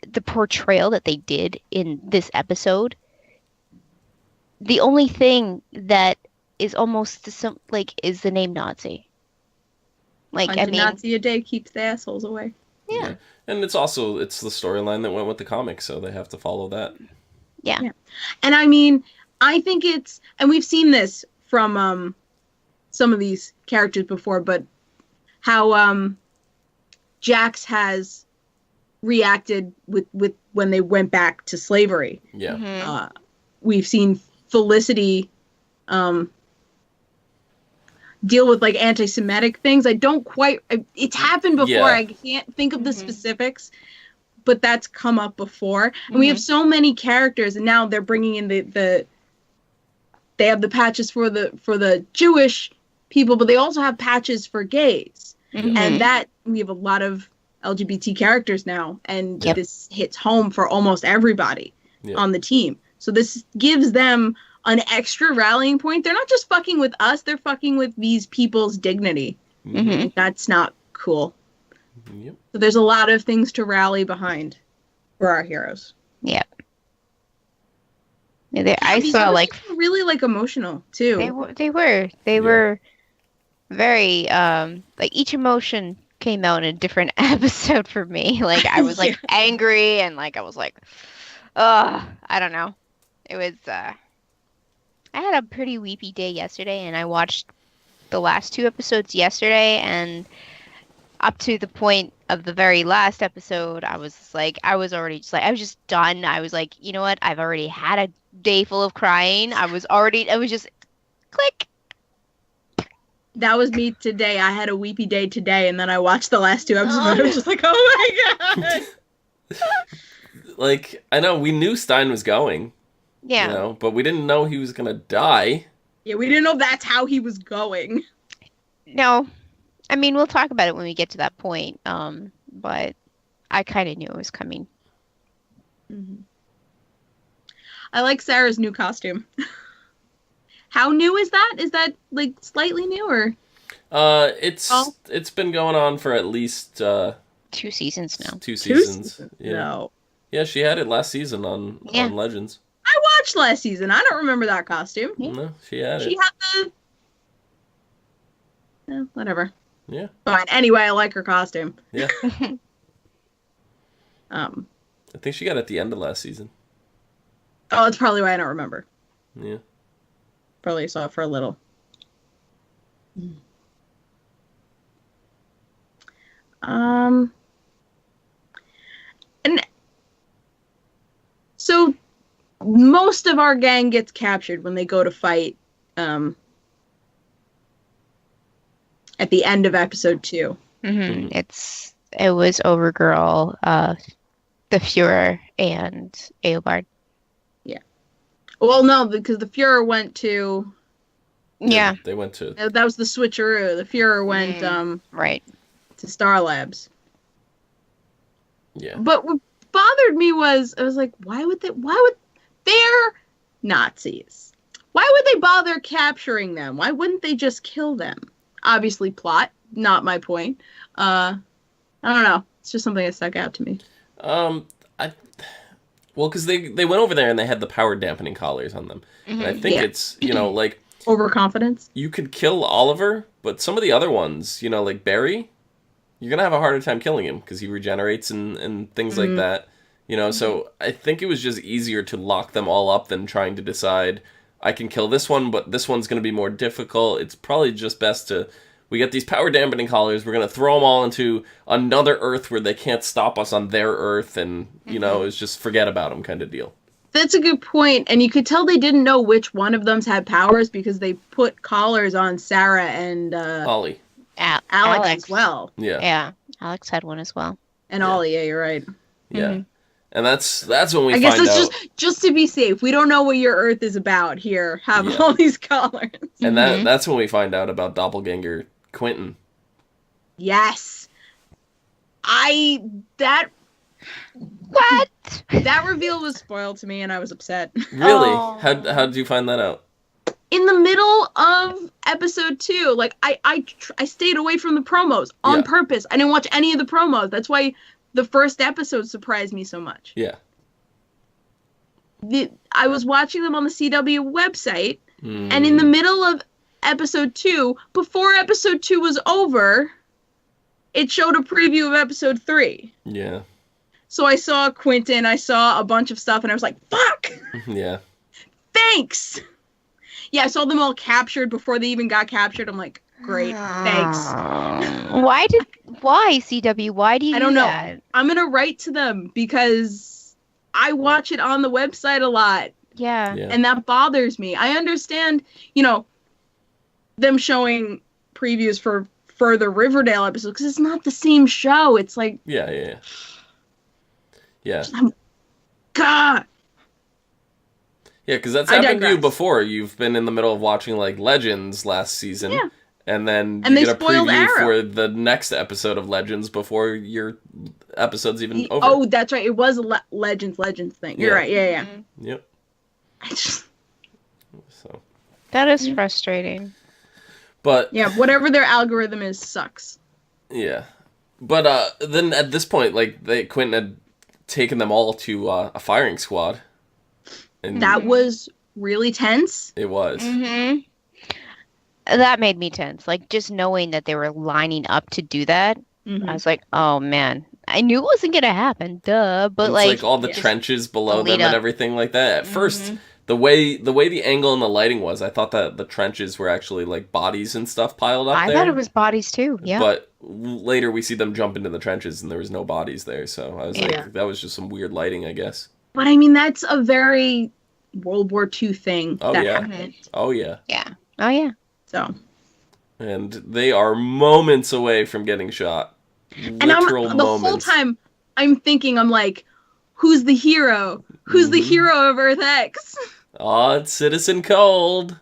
the portrayal that they did in this episode, the only thing that is almost is the name Nazi. Nazi a day keeps the assholes away. Yeah. And it's the storyline that went with the comics, so they have to follow that. Yeah. And I mean, I think and we've seen this from some of these characters before, but how Jax has reacted with when they went back to slavery. Yeah. We've seen Felicity deal with like anti-Semitic things. It's happened before. Yeah. I can't think of the specifics, but that's come up before. And we have so many characters, and now they're bringing in they have the patches for the Jewish people, but they also have patches for gays. And that we have a lot of LGBT characters now, and Yep. this hits home for almost everybody on the team. So this gives them an extra rallying point. They're not just fucking with us, they're fucking with these people's dignity. Mm-hmm. That's not cool. Yep. So there's a lot of things to rally behind for our heroes. Yep. Yeah, I These saw episodes were really like emotional too. they were very like each emotion came out in a different episode for me. Like I was like angry and like I was like, I don't know. It was I had a pretty weepy day yesterday, and I watched the last 2 episodes yesterday, and up to the point of the very last episode, I was just done. I was like, you know what? I've already had a day full of crying. I was just click. That was me today. I had a weepy day today, and then I watched the last 2 episodes. I was just like, oh my god. Like, I know we knew Stein was going. Yeah. You know, but we didn't know he was gonna die. Yeah, we didn't know that's how he was going. No. I mean, we'll talk about it when we get to that point. But I kind of knew it was coming. Mm-hmm. I like Sarah's new costume. How new is that? Is that like slightly new or? It's been going on for at least 2 seasons now. 2 seasons. Yeah. No. Yeah, she had it last season on Legends. I watched last season. I don't remember that costume. No, she had it. She had the. Whatever. Yeah. Fine. Anyway, I like her costume. Yeah. I think she got it at the end of last season. Oh, that's probably why I don't remember. Yeah. Probably saw it for a little. And so most of our gang gets captured when they go to fight at the end of episode 2. Mm-hmm. It was Overgirl, the Fuhrer, and Eobard. Yeah. Well, no, because the Fuhrer went to. Yeah. They went to. That was the switcheroo. The Fuhrer went right to S.T.A.R Labs. Yeah. But what bothered me was I was like, why would they're Nazis? Why would they bother capturing them? Why wouldn't they just kill them? Obviously plot, not my point. I don't know. It's just something that stuck out to me. Well, because they went over there and they had the power dampening collars on them. Mm-hmm. And I think it's, like... Overconfidence? You could kill Oliver, but some of the other ones, like Barry, you're going to have a harder time killing him because he regenerates and things like that. So I think it was just easier to lock them all up than trying to decide, I can kill this one, but this one's going to be more difficult. It's probably just best to... We get these power dampening collars. We're going to throw them all into another Earth where they can't stop us on their Earth. And, it's just forget about them kind of deal. That's a good point. And you could tell they didn't know which one of them had powers because they put collars on Sarah and Ollie. Alex as well. Yeah. Yeah. Alex had one as well. And Ollie, yeah, you're right. Yeah. Mm-hmm. And that's when we I find guess out. it's just to be safe. We don't know what your Earth is about. Here, have all these collars. And that's when we find out about Doppelganger Quentin. Yes. What? That reveal was spoiled to me and I was upset. Really? Oh. How did you find that out? In the middle of episode 2, like I stayed away from the promos on purpose. I didn't watch any of the promos. That's why the first episode surprised me so much. Yeah. I was watching them on the CW website, and in the middle of episode 2, before episode 2 was over, it showed a preview of episode 3. Yeah. So I saw Quentin, I saw a bunch of stuff, and I was like, fuck! Yeah. Thanks! Yeah, I saw them all captured before they even got captured. I'm like, great, thanks. Why CW? Why do you I don't know. That? I'm going to write to them because I watch it on the website a lot. Yeah. And that bothers me. I understand, them showing previews for further Riverdale episodes because it's not the same show. It's like... Yeah. God! Yeah, because that's happened to you before. You've been in the middle of watching, like, Legends last season. Yeah. And then And you they get a spoiled preview Arrow. for the next episode of Legends before your episode's even over. Oh, that's right. It was a Legends thing. You're Yeah. right. Yeah. Yep. I just, So, That is frustrating. but yeah, whatever their algorithm is sucks. yeah, but then at this point, like Quentin had taken them all to a firing squad, and That was really tense. it was. Mm-hmm. That made me tense. Like, just knowing that they were lining up to do that, Mhm. I was like, oh, man. I knew it wasn't going to happen, duh. But, It's like all the just trenches below the lead them and up. everything like that. At first, the way the angle and the lighting was, I thought that the trenches were actually like bodies and stuff piled up I there. thought it was bodies, too. Yeah. But later we see them jump into the trenches and there was no bodies there. So I was Yeah. like, that was just some weird lighting, I guess. But I mean, that's a very World War II thing Oh, that yeah. happened. Oh, yeah. Yeah. Oh, yeah. So, And they are moments away from getting shot. and I'm the whole time I'm thinking, I'm like, who's the hero? Who's the hero of Earth X? Oh, it's Citizen Cold.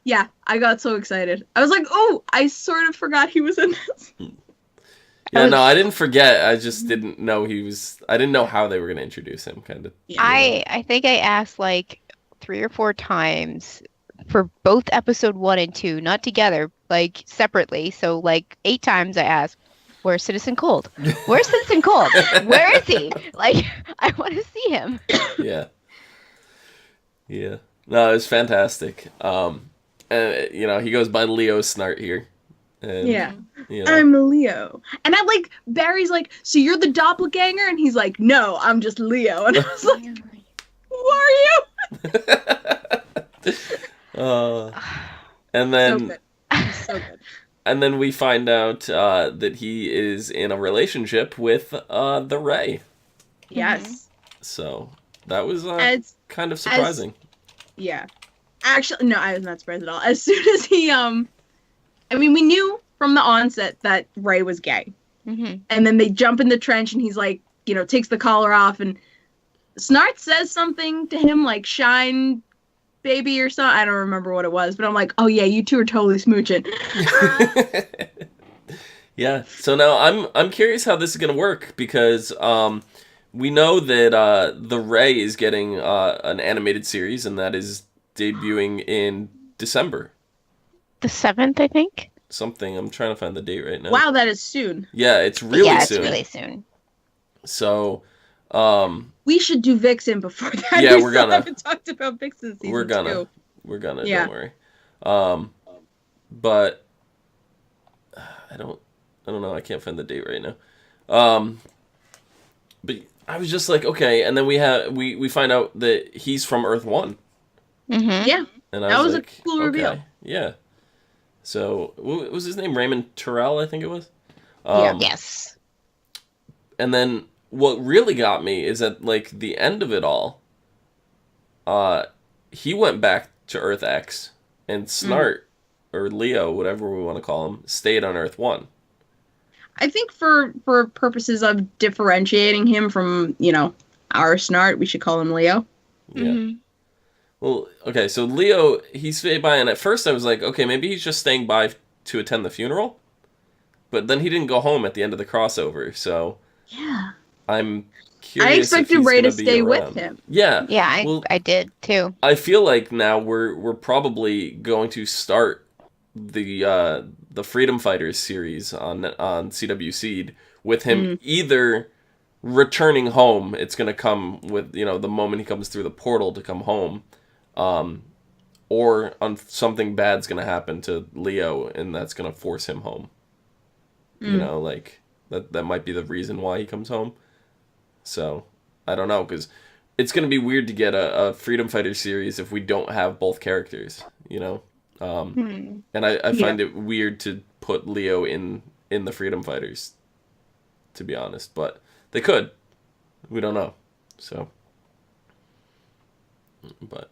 Yeah, I got so excited. I was like, oh, I sort of forgot he was in this. Yeah, no, I didn't forget. I just didn't know he was. I didn't know how they were going to introduce him, kind of. Yeah. I think I asked like 3 or 4 times for both episode 1 and 2, not together, like separately. So like 8 times I asked, "Where's Citizen Cold? Where's Citizen Cold? Where is he? Like, I want to see him." Yeah. Yeah. No, it was fantastic. And he goes by Leo Snart here. And, Yeah. You know, I'm Leo. And I like, Barry's like, so you're the doppelganger? And he's like, no, I'm just Leo. And I was like, who are you? and then So good. He's so good. and then we find out that he is in a relationship with the Ray. Yes. So that was As, kind of surprising. yeah. Actually, no, I was not surprised at all. As soon as he, I mean, we knew from the onset that Ray was gay. Mm-hmm. And then they jump in the trench and he's like, takes the collar off and Snart says something to him like shine baby or something. I don't remember what it was, but I'm like, oh yeah, you two are totally smooching. Yeah. So now I'm curious how this is gonna work because we know that the Ray is getting an animated series and that is debuting in December. The 7th, I think. Something. I'm trying to find the date right now. Wow, that is soon. Yeah, it's really yeah, soon. it's really soon. So, we should do Vixen before that. Yeah, we we're still gonna. haven't talked about Vixen season We're gonna. 2. We're gonna. Yeah. Don't worry. But I don't know. I can't find the date right now. But I was just like, okay, and then we find out that he's from Earth 1. Mm-hmm. Yeah. And I That was like, a cool reveal. Yeah. So, what was his name? Raymond Terrell, I think it was. Yeah. Yes. And then what really got me is at like the end of it all, he went back to Earth X, and Snart or Leo, whatever we want to call him, stayed on Earth 1. I think for purposes of differentiating him from, our Snart, we should call him Leo. Yeah. Mm-hmm. Well, okay, so Leo, he stayed by, and at first I was like, okay, maybe he's just staying by to attend the funeral. But then he didn't go home at the end of the crossover, so Yeah. I'm curious. I expected if he's Ray to gonna be stay around. with him. Yeah. Yeah, Well, I did too. I feel like now we're probably going to start the Freedom Fighters series on CW Seed with him either returning home. It's going to come with the moment he comes through the portal to come home, or something bad's going to happen to Leo and that's going to force him home. Like that might be the reason why he comes home. So I don't know, because it's going to be weird to get a Freedom Fighter series if we don't have both characters, And I find it weird to put Leo in the Freedom Fighters, to be honest. But they could. We don't know. So. But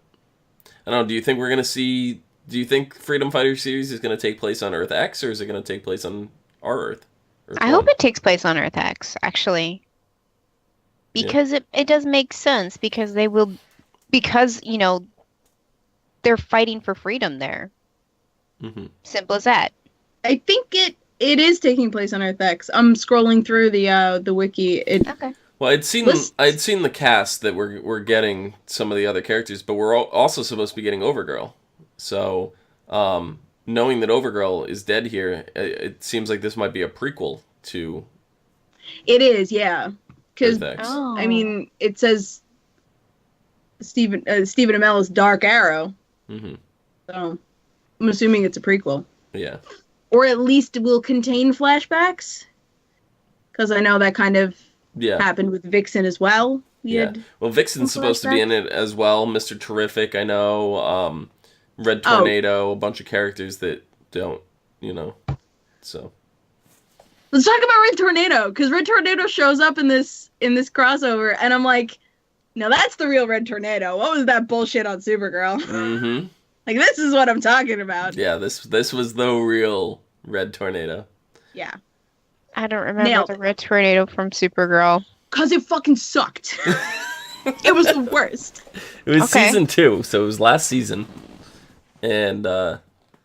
I don't know. Do you think we're going to see... Do you think Freedom Fighter series is going to take place on Earth X, or is it going to take place on our Earth? I hope it takes place on Earth X, actually. Because it does make sense, because they will... Because, they're fighting for freedom there. Simple as that. I think it is taking place on Earth X. I'm scrolling through the wiki. Okay. Well, I'd seen the cast that we're getting some of the other characters, but we're also supposed to be getting Overgirl. So, knowing that Overgirl is dead here, it seems like this might be a prequel to. It is, yeah. Because Oh. I mean, it says Stephen Amell's Dark Arrow. Mm-hmm. So I'm assuming it's a prequel. Yeah. Or at least will contain flashbacks. Because I know that kind of happened with Vixen as well. Well, Vixen's supposed to be in it as well. Mr. Terrific, I know. Red Tornado, a bunch of characters that don't, so. Let's talk about Red Tornado, because Red Tornado shows up in this crossover, and I'm like, no, that's the real Red Tornado. What was that bullshit on Supergirl? Mm-hmm. Like, this is what I'm talking about. Yeah, this was the real Red Tornado. Yeah. I don't remember the Red Tornado from Supergirl. Because it fucking sucked. It was the worst. It was season 2, so it was last season. And,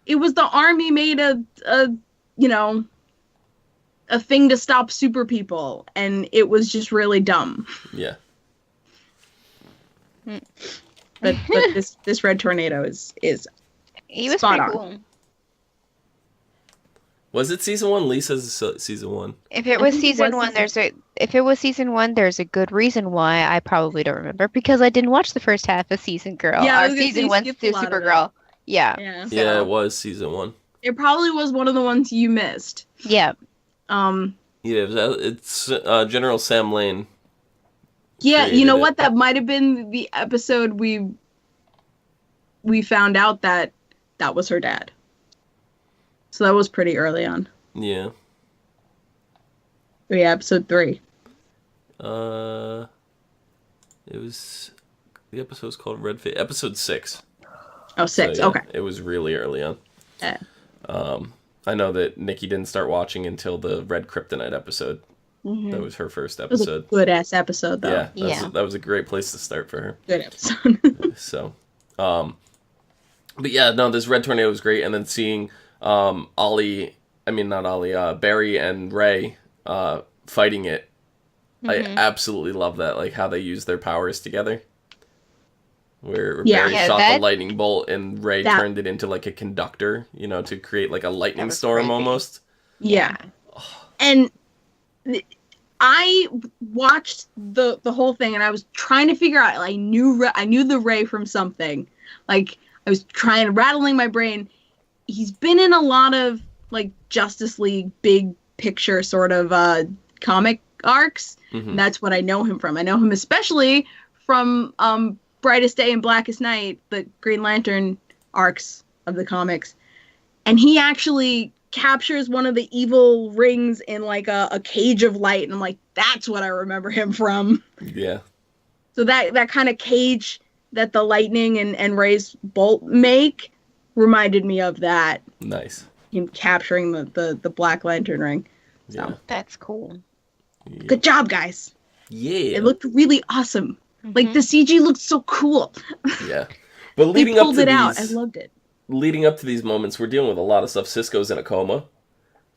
it was the army made a thing to stop super people, and it was just really dumb. Yeah. But this Red Tornado is he was spot pretty on. cool. Was it season 1? Lisa's season 1. If it was season 1, there's a good reason why. I probably don't remember because I didn't watch the first half of Season Girl. Yeah, season 1 through Supergirl. Yeah. Yeah, it was season 1. It probably was one of the ones you missed. Yeah. Yeah, it's General Sam Lane. Yeah, you know what? That might have been the episode we found out that was her dad. So that was pretty early on. Yeah. Yeah, episode 3. It was the episode's called Red Face. Episode 6. Oh, 6. So, yeah, okay. It was really early on. Yeah. I know that Nikki didn't start watching until the Red Kryptonite episode. Mm-hmm. That was her first It was a episode. good ass episode, though. Yeah, that was a great place to start for her. Good episode. So, but yeah, no, this Red Tornado was great, and then seeing Barry and Ray fighting it, I absolutely love that, like how they use their powers together. Where Barry shot the lightning bolt and Ray turned it into like a conductor, to create like a lightning storm almost. Yeah. And I watched the whole thing and I was trying to figure out, I knew the Ray from something. Like, I was rattling my brain. He's been in a lot of like Justice League big picture sort of comic arcs. Mm-hmm. That's what I know him from. I know him especially from Brightest Day and Blackest Night, the Green Lantern arcs of the comics. And he actually captures one of the evil rings in like a cage of light. And I'm like, that's what I remember him from. Yeah. So that kind of cage that the lightning and Ray's bolt make reminded me of that. Nice. Him capturing the Black Lantern ring. So Yeah. That's cool. Yeah. Good job, guys. Yeah. It looked really awesome. Mm-hmm. Like the CG looked so cool. Yeah. But leading they up pulled to it these, out. I loved it. Leading up to these moments, we're dealing with a lot of stuff. Cisco's in a coma.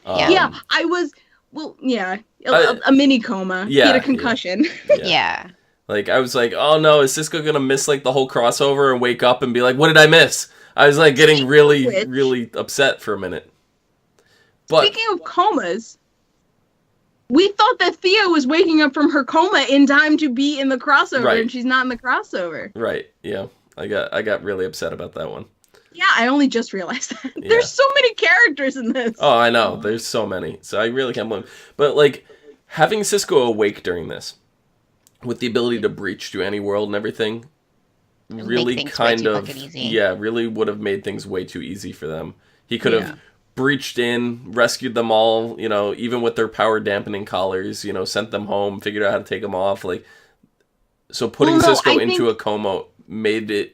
Yeah, I was. Well, yeah, a mini coma. Yeah, he had a concussion. Yeah. Like, I was like, oh no, is Cisco gonna miss like the whole crossover and wake up and be like, what did I miss? I was like getting really upset for a minute. But speaking of comas, we thought that Thea was waking up from her coma in time to be in the crossover, and she's not in the crossover. Right, yeah. I got really upset about that one. Yeah, I only just realized that. Yeah. There's so many characters in this. Oh, I know. There's so many. So I really can't blame. But, like, having Cisco awake during this, with the ability to breach to any world and everything, really kind of, really would have made things way too easy for them. He could have breached in, rescued them all, even with their power dampening collars, sent them home, figured out how to take them off. Like, so putting Cisco into a coma made it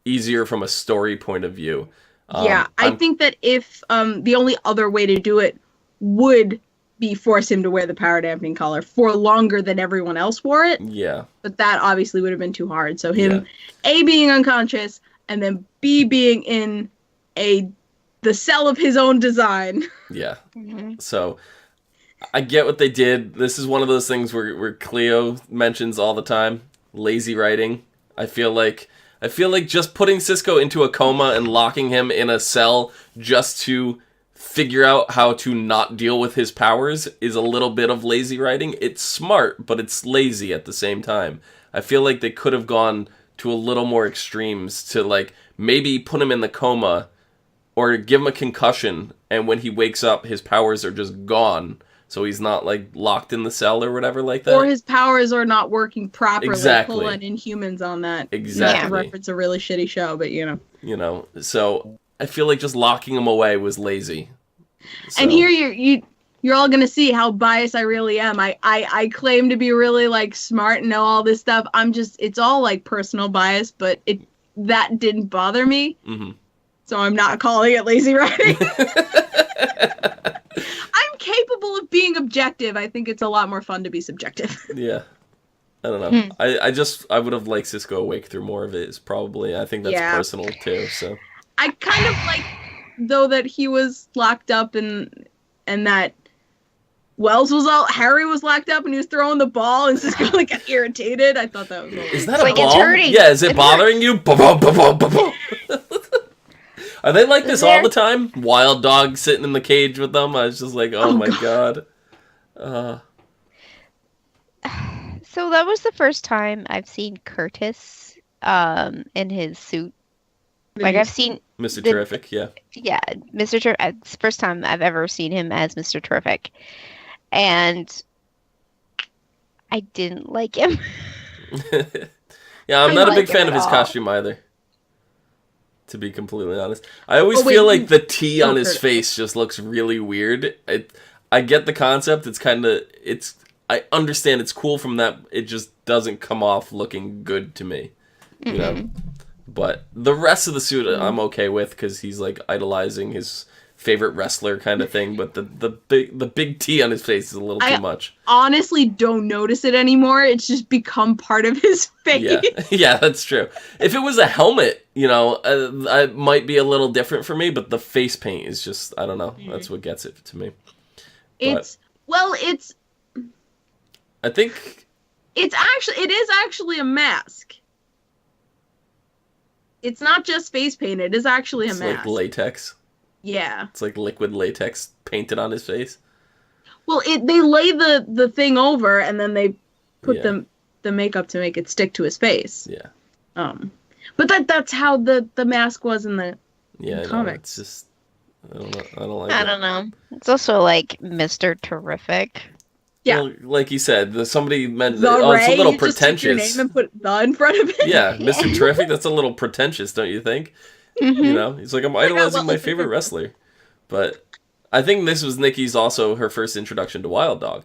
easier from a story point of view. I think that if the only other way to do it would be force him to wear the power dampening collar for longer than everyone else wore it. Yeah. But that obviously would have been too hard. So him, A, being unconscious, and then B, being in a the cell of his own design. Yeah. Mm-hmm. So I get what they did. This is one of those things where Cleo mentions all the time. Lazy writing. I feel like just putting Cisco into a coma and locking him in a cell just to figure out how to not deal with his powers is a little bit of lazy writing. It's smart, but it's lazy at the same time. I feel like they could have gone to a little more extremes to, like, maybe put him in the coma or give him a concussion, and when he wakes up, his powers are just gone. So he's not, like, locked in the cell or whatever like that. Or his powers are not working properly. Exactly. Pulling Inhumans on that. Exactly. Not to reference a really shitty show, but you know. You know, so I feel like just locking him away was lazy. So. And here you're all gonna see how biased I really am. I claim to be really, like, smart and know all this stuff. It's all, like, personal bias, but that didn't bother me. Mm-hmm. So I'm not calling it lazy writing. I'm capable of being objective. I think it's a lot more fun to be subjective. Yeah. I don't know. I would have liked Cisco awake through more of it. Is probably, I think that's personal too. So I kind of like, though, that he was locked up and that Harry was locked up and he was throwing the ball and Cisco, like, got irritated. I thought that was is that a like, ball? it's hurting. Yeah, is it bothering you? Are they like this all the time? Wild dog sitting in the cage with them? I was just like, oh my god. So that was the first time I've seen Curtis in his suit. Like, I've seen Mr. Terrific, yeah. Yeah, Mr. Terrific. It's the first time I've ever seen him as Mr. Terrific. And I didn't like him. Yeah, I'm not a big like fan of his all. costume either. To be completely honest. I always feel like the T on his face just looks really weird. I get the concept. I understand it's cool from that. It just doesn't come off looking good to me. You know? But the rest of the suit I'm okay with because he's, like, idolizing his favorite wrestler kind of thing. But the big T on his face is a little too much. Honestly don't notice it anymore. It's just become part of his face. Yeah, yeah, that's true. If it was a helmet, you know, it might be a little different for me. But the face paint is just, I don't know. That's what gets it to me. I think it is actually a mask. It's not just face paint. It is actually a mask. It's like latex. Yeah. It's like liquid latex painted on his face. Well, they lay the thing over and then they put the makeup to make it stick to his face. Yeah. But that's how the mask was in the comics. It's just, I don't know. I don't know. It's also like Mr. Terrific. Yeah. Well, like you said, somebody meant it's Ray, a little you just took your pretentious. name and put the in front of it. Yeah, Mr. Terrific, that's a little pretentious, don't you think? You know, he's like, I'm idolizing my favorite wrestler. But I think this was Nikki's also her first introduction to Wild Dog.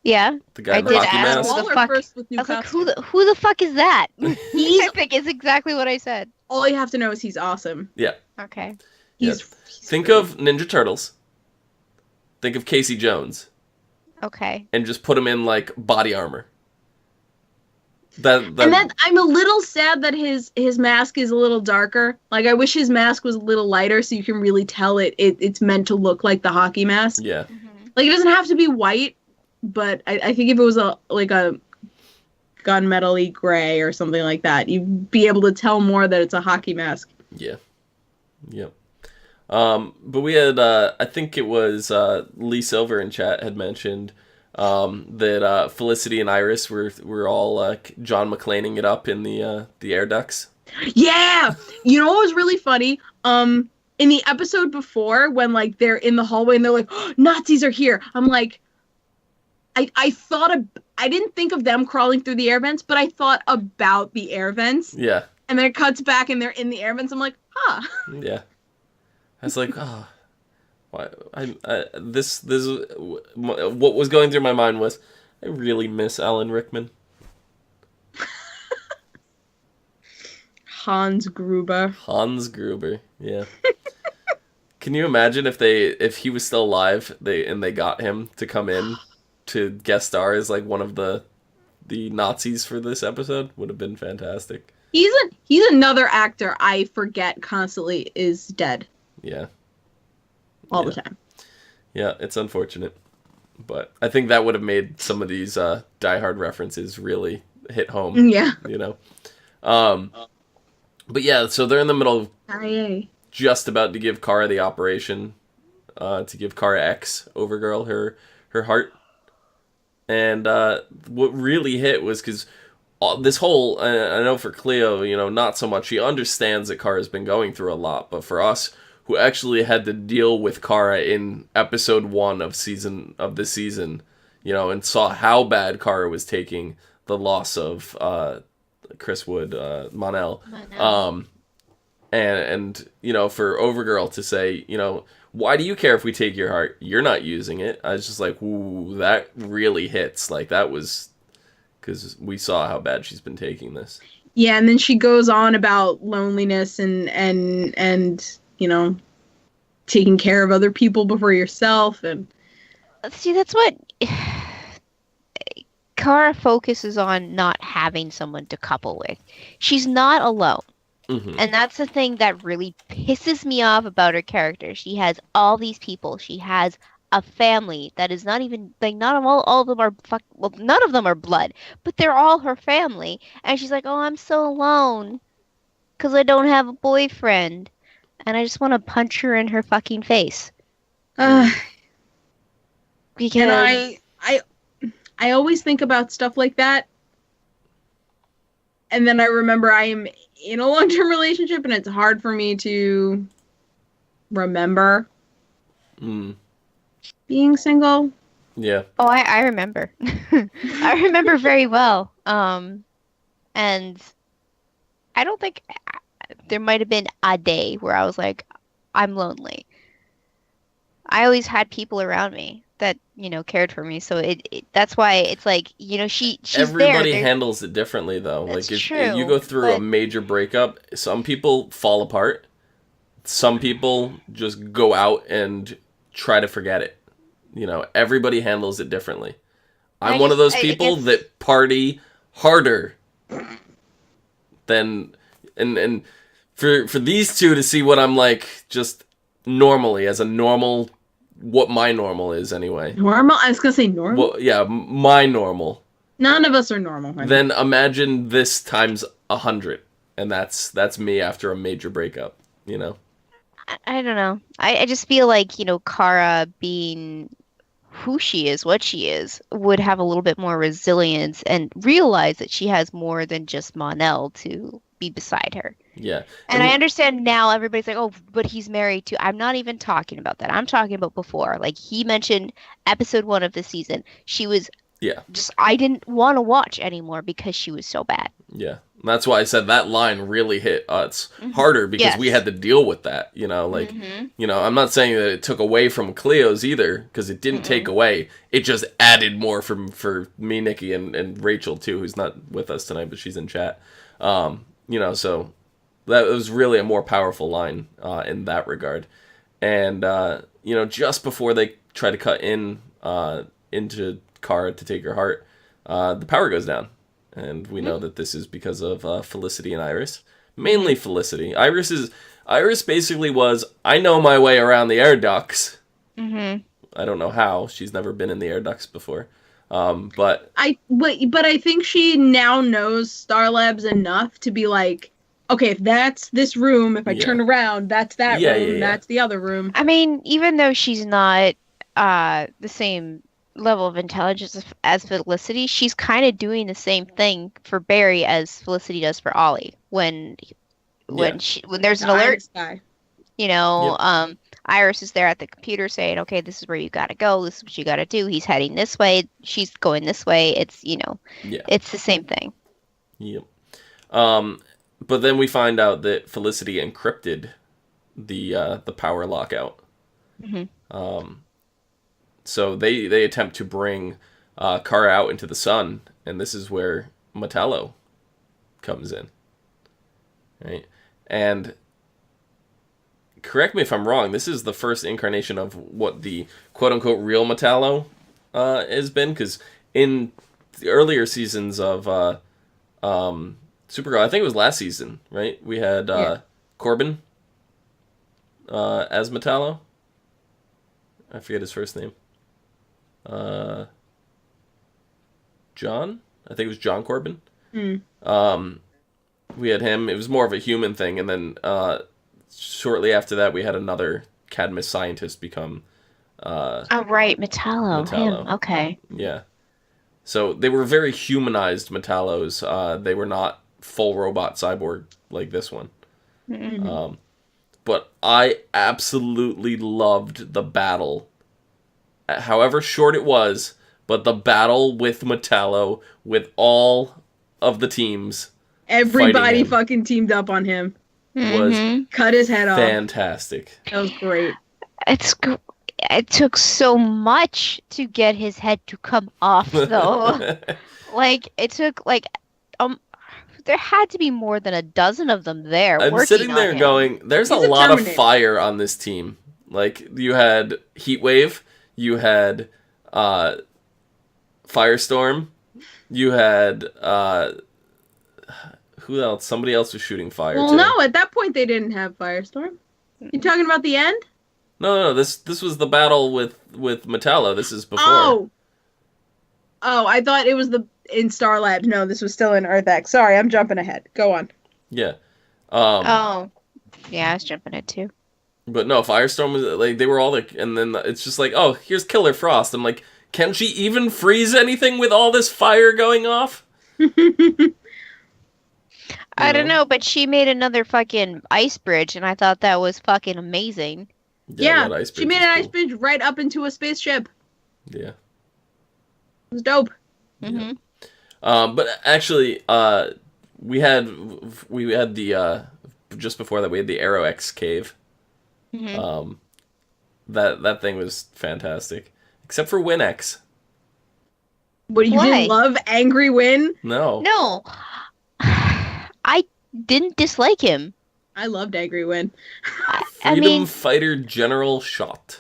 Yeah. The guy in the hockey mask. Who the fuck? I was like, who the fuck is that? I think is exactly what I said. All you have to know is he's awesome. Yeah. Okay. Think of Ninja Turtles. Think of Casey Jones. Okay. And just put him in, like, body armor. And then I'm a little sad that his mask is a little darker. Like, I wish his mask was a little lighter so you can really tell it's meant to look like the hockey mask. Yeah. Like, it doesn't have to be white, but I think if it was a gunmetal-y gray or something like that, you'd be able to tell more that it's a hockey mask. Yeah. Yep. But we had, I think it was Lee Silver in chat had mentioned that Felicity and Iris were all John McClaning it up in the air ducts. Yeah! You know what was really funny? In the episode before, when, like, they're in the hallway and they're like, oh, Nazis are here! I'm like, I didn't think of them crawling through the air vents, but I thought about the air vents. Yeah. And then it cuts back and they're in the air vents. I'm like, huh. Yeah. I was like, oh, why? This what was going through my mind was, I really miss Alan Rickman. Hans Gruber, yeah. Can you imagine if he was still alive, they got him to come in to guest star as, like, one of the Nazis for this episode? Would have been fantastic. He's another actor I forget constantly is dead. Yeah. All the time. Yeah, it's unfortunate. But I think that would have made some of these Die Hard references really hit home. Yeah. You know? But yeah, so they're in the middle of just about to give Kara the operation, to give Kara X, Overgirl, her heart. And what really hit was because this whole, I know for Cleo, you know, not so much. She understands that Kara's been going through a lot, but for us, who actually had to deal with Kara in episode 1 of the season, you know, and saw how bad Kara was taking the loss of Chris Wood, Monel. And you know, for Overgirl to say, you know, why do you care if we take your heart? You're not using it. I was just like, ooh, that really hits. Like, that was because we saw how bad she's been taking this. Yeah, and then she goes on about loneliness and you know, taking care of other people before yourself. And see, that's what Kara focuses on, not having someone to couple with. She's not alone. Mm-hmm. And that's the thing that really pisses me off about her character. She has all these people. She has a family that is not even, like, not all of them are, well, none of them are blood, but they're all her family. And she's like, oh, I'm so alone because I don't have a boyfriend. And I just want to punch her in her fucking face. because Because I always think about stuff like that, and then I remember I am in a long-term relationship, and it's hard for me to remember being single. Yeah. oh, I remember. I remember very well. And I don't think there might have been a day where I was like, I'm lonely. I always had people around me that, you know, cared for me. So that's why it's like, you know, she's Everybody there. handles it differently, though. That's like, if true, you go through a but- major breakup, some people fall apart. Some people just go out and try to forget it. You know, everybody handles it differently. I'm one of those people that party harder than... And for these two to see what I'm like just normally, as a normal... What my normal is, anyway. Normal? I was gonna say normal. Well, yeah, my normal. None of us are normal. Honey. Then imagine this times 100, and that's me after a major breakup. You know. I don't know. I just feel like, you know, Kara being who she is, what she is, would have a little bit more resilience and realize that she has more than just Monel to be beside her. Yeah. And I understand now everybody's like, oh, but he's married too. I'm not even talking about that. I'm talking about before. Like, he mentioned episode 1 of the season. She was just, I didn't want to watch anymore because she was so bad. Yeah. That's why I said that line really hit us harder, because we had to deal with that, you know, like, you know, I'm not saying that it took away from Cleo's either, because it didn't take away. It just added more for me, Nikki, and Rachel too, who's not with us tonight, but she's in chat. You know, so that was really a more powerful line in that regard. And, you know, just before they try to cut into Kara to take her heart, the power goes down. And we know that this is because of Felicity and Iris. Mainly Felicity. Iris basically was, I know my way around the air ducts. I don't know how. She's never been in the air ducts before. But I think she now knows Star Labs enough to be like, okay, if that's this room, if I turn around, that's that room, that's the other room. I mean, even though she's not the same level of intelligence as Felicity, she's kind of doing the same thing for Barry as Felicity does for Ollie. When there's an alert, you know, Iris is there at the computer saying, okay, this is where you gotta go, this is what you gotta do, he's heading this way, she's going this way. It's, you know, it's the same thing. Yep. But then we find out that Felicity encrypted the power lockout. So they attempt to bring Kara out into the sun, and this is where Metallo comes in. Right? And correct me if I'm wrong, this is the first incarnation of what the quote-unquote real Metallo has been, because in the earlier seasons of Supergirl. I think it was last season, right? We had Corbin as Metallo. I forget his first name. John? I think it was John Corbin. We had him. It was more of a human thing, and then shortly after that, we had another Cadmus scientist become. Oh right, Metallo. Him. Okay. Yeah. So they were very humanized Metallos. They were not full robot cyborg like this one. But I absolutely loved the battle. However short it was, but the battle with Metallo, with all of the teams. Everybody fucking teamed up on him. Was cut his head off. Fantastic. That was great. It took so much to get his head to come off, though. Like, it took, like, there had to be more than a dozen of them there. I'm sitting there going, there's a lot of fire on this team. Like, you had Heatwave, you had Firestorm, you had who else? Somebody else was shooting fire. Well, too. No, at that point they didn't have Firestorm. You talking about the end? No. This was the battle with Metallo. This is before. Oh, I thought it was in Star Labs. No, this was still in Earth X. Sorry, I'm jumping ahead. Go on. Yeah. Yeah, I was jumping ahead too. But no, Firestorm was like they were all like, and then it's just like, oh, here's Killer Frost. I'm like, can she even freeze anything with all this fire going off? I don't know, but she made another fucking ice bridge, and I thought that was fucking amazing. Yeah, she made an ice bridge right up into a spaceship. Yeah. It was dope. Yeah. But actually, we had the just before that we had the Arrow X cave. That thing was fantastic, except for Win X. What, you didn't love Angry Win? No. I didn't dislike him. I loved Angry Win. Freedom Fighter General Shot.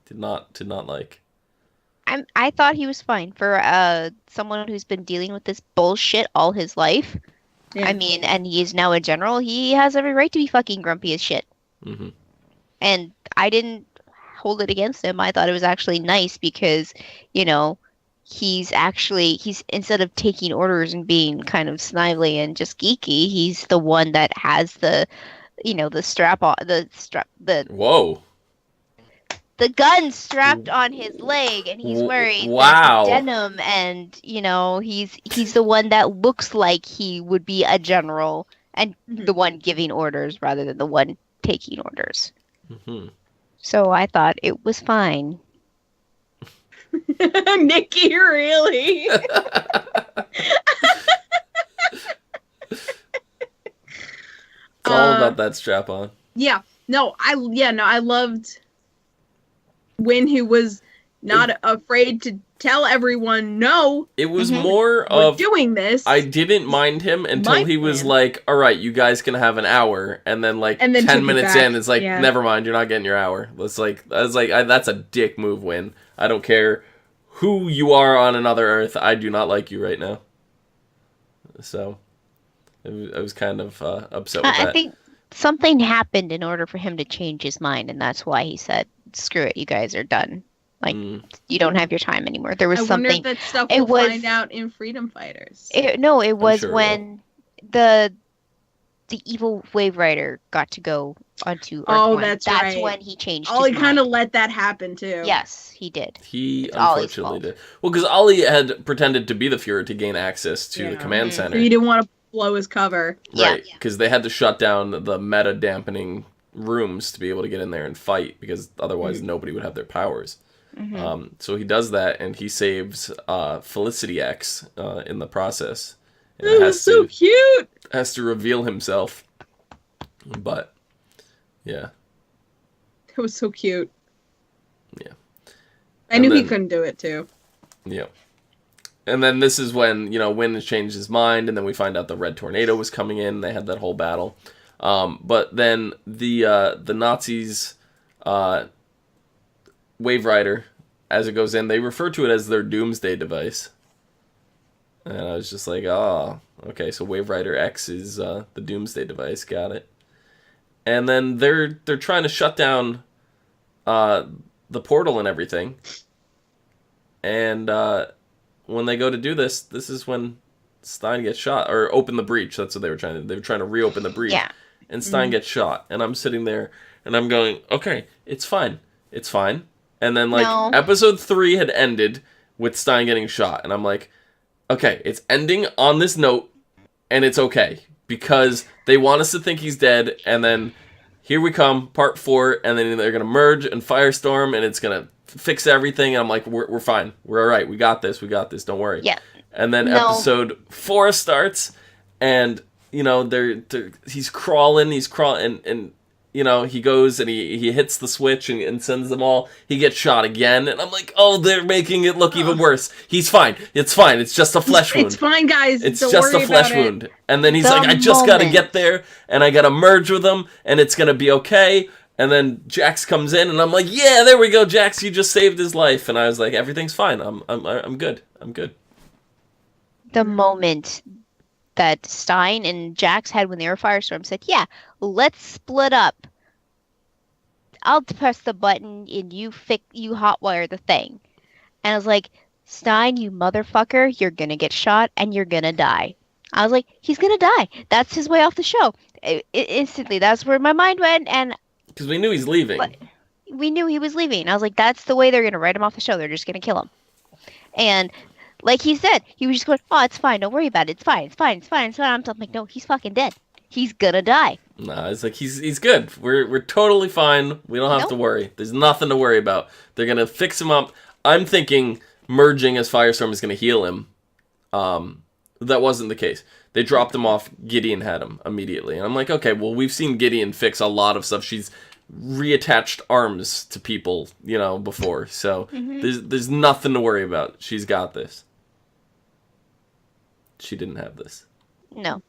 Did not like. I thought he was fine for someone who's been dealing with this bullshit all his life. Yeah. I mean, and he is now a general. He has every right to be fucking grumpy as shit. And I didn't hold it against him. I thought it was actually nice because, he's instead of taking orders and being kind of snively and just geeky, he's the one that has the strap on whoa. The gun strapped on his leg, and he's wearing denim, and he's the one that looks like he would be a general and the one giving orders rather than the one taking orders. So I thought it was fine. Nikki, really? It's all about that strap on. Yeah. I loved Win, who was not afraid to tell everyone no. It was more of doing this. I didn't mind him until he was like, all right, you guys can have an hour, and then 10 minutes in, it's like, never mind, you're not getting your hour. That's a dick move, Win. I don't care who you are on another Earth. I do not like you right now. So I was kind of upset with that. I think something happened in order for him to change his mind, and that's why he said, screw it, you guys are done. You don't have your time anymore. There was something. I wonder if that stuff we'll find out in Freedom Fighters. It was when the evil Wave Rider got to go onto Earth 1. That's right. That's when he changed Ollie his kind of let that happen, too. Yes, he did. He unfortunately did. Well, because Ollie had pretended to be the Fuhrer to gain access to the command center. So he didn't want to blow his cover. Right, because they had to shut down the meta-dampening rooms to be able to get in there and fight, because otherwise nobody would have their powers. So he does that, and he saves Felicity X in the process. And it was so cute! Has to reveal himself. But, yeah. It was so cute. Yeah. I knew he couldn't do it, too. Yeah. And then this is when, Win has changed his mind, and then we find out the Red Tornado was coming in. They had that whole battle. But then the Nazis... Wave Rider, as it goes in, they refer to it as their doomsday device. And I was just like, oh, okay, so Wave Rider X is the Doomsday device. Got it. And then they're trying to shut down the portal and everything. And when they go to do this, this is when Stein gets shot. Or open the breach. That's what they were trying to do. They were trying to reopen the breach. Yeah. And Stein gets shot. And I'm sitting there, and I'm going, okay, it's fine. It's fine. And then, like, No. episode 3 had ended with Stein getting shot. And I'm like, okay, it's ending on this note, and it's okay. Because they want us to think he's dead, and then here we come, part 4, and then they're going to merge and Firestorm, and it's going to fix everything. And I'm like, we're fine. We're all right. We got this. Don't worry. Yeah. And then No. episode 4 starts, and, you know, he's crawling, and you know, he goes and he hits the switch and sends them all. He gets shot again, and I'm like, oh, they're making it look even worse. He's fine. It's fine. It's just a flesh wound. It's fine, guys. It's Don't just worry a flesh about it. wound. And then he's The like, I just got to moment. get there, and I got to merge with him, and it's going to be okay. And then Jax comes in, and I'm like, yeah, there we go, Jax. You just saved his life. And I was like, everything's fine. I'm good. I'm good. The moment that Stein and Jax had when they were Firestorm said, yeah, let's split up. I'll press the button and you hotwire the thing. And I was like, Stein, you motherfucker, you're gonna get shot and you're gonna die. I was like, he's gonna die. That's his way off the show. Instantly, that's where my mind went, and Because we knew he's leaving. But we knew he was leaving. I was like, that's the way they're gonna write him off the show. They're just gonna kill him. And like he said, he was just going, oh, it's fine. Don't worry about it. It's fine. It's fine. It's fine. It's fine. I'm like, no, he's fucking dead. He's gonna die. Nah, it's like he's good. We're totally fine. We don't have to worry. There's nothing to worry about. They're gonna fix him up. I'm thinking merging as Firestorm is gonna heal him. That wasn't the case. They dropped him off. Gideon had him immediately, and I'm like, okay, well, we've seen Gideon fix a lot of stuff. She's reattached arms to people, you know, before. So there's nothing to worry about. She's got this. She didn't have this. No.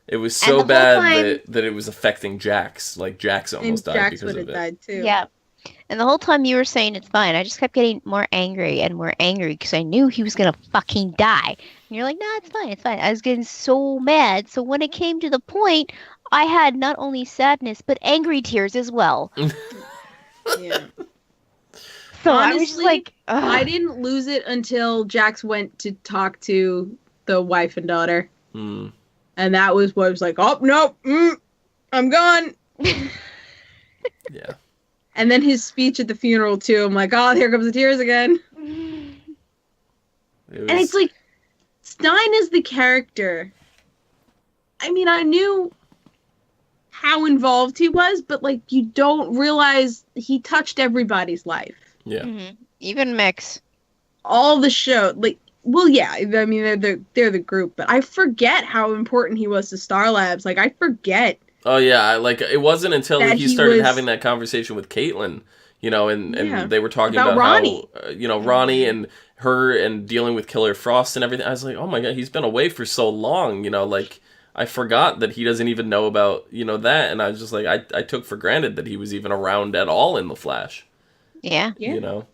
It was And so the whole bad time- that it was affecting Jax. Like, Jax almost And died Jax because would of have it. died too. Yeah. And the whole time you were saying it's fine, I just kept getting more angry because I knew he was gonna fucking die. And you're like, nah, it's fine, it's fine. I was getting so mad. So when it came to the point, I had not only sadness but angry tears as well. Yeah. So I was just Honestly, like, I didn't lose it until Jax went to talk to the wife and daughter. Hmm. And that was what I was like, oh, no, I'm gone. Yeah. And then his speech at the funeral, too. I'm like, oh, here comes the tears again. And it's like, Stein is the character. I mean, I knew how involved he was, but, like, you don't realize he touched everybody's life. Yeah. Even Mix. All the show, like, well, yeah, I mean, they're the group, but I forget how important he was to Star Labs. Like, I forget. Oh yeah, like it wasn't until That he he started was- having that conversation with Caitlyn, you know, and Yeah. they were talking About about Ronnie. how you know, Ronnie and her and dealing with Killer Frost and everything. I was like, oh my god, he's been away for so long, you know, like I forgot that he doesn't even know about, you know, that, and I was just like, I took for granted that he was even around at all in the Flash, Yeah. Yeah. you know.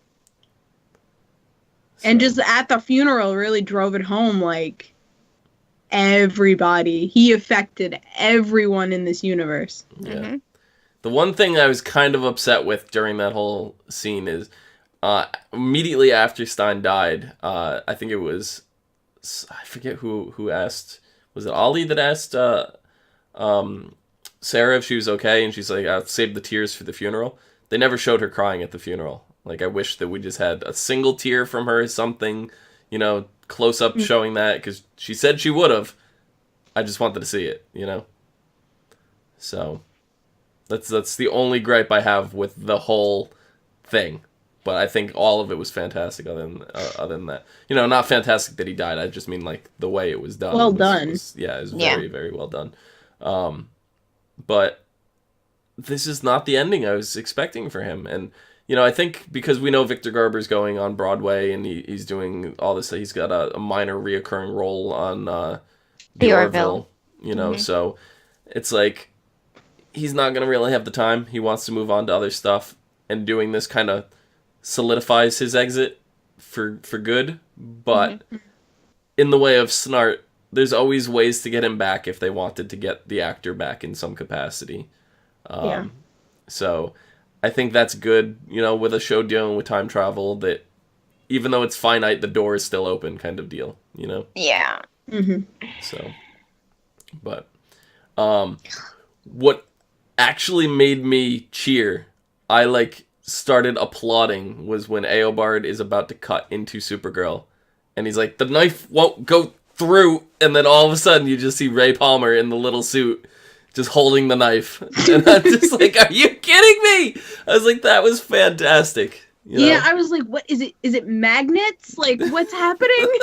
And So, just at the funeral really drove it home, like, everybody. He affected everyone in this universe. yeah. The one thing I was kind of upset with during that whole scene is immediately after Stein died, I think it was, I forget who asked, was it Ollie that asked Sarah if she was okay, and she's like, I'll save the tears for the funeral. They never showed her crying at the funeral. Like, I wish that we just had a single tear from her, something, you know, close up showing that, because she said she would have. I just wanted to see it, you know? So, that's the only gripe I have with the whole thing. But I think all of it was fantastic other than that. You know, not fantastic that he died. I just mean, like, the way it was done. Well done. It was Yeah. very, very well done. But this is not the ending I was expecting for him. And, you know, I think because we know Victor Garber's going on Broadway and he's doing all this, he's got a minor reoccurring role on The Orville, you know, so it's like he's not going to really have the time. He wants to move on to other stuff, and doing this kind of solidifies his exit for good. But in the way of Snart, there's always ways to get him back if they wanted to get the actor back in some capacity. Yeah. So I think that's good, with a show dealing with time travel, that even though it's finite, the door is still open kind of deal, Yeah. Mm-hmm. So, but what actually made me cheer, I started applauding, was when Eobard is about to cut into Supergirl, and he's like, the knife won't go through, and then all of a sudden you just see Ray Palmer in the little suit just holding the knife, and I'm just like, are you kidding me? I was like, that was fantastic. Yeah, I was like, what is it? Is it magnets? Like, what's happening?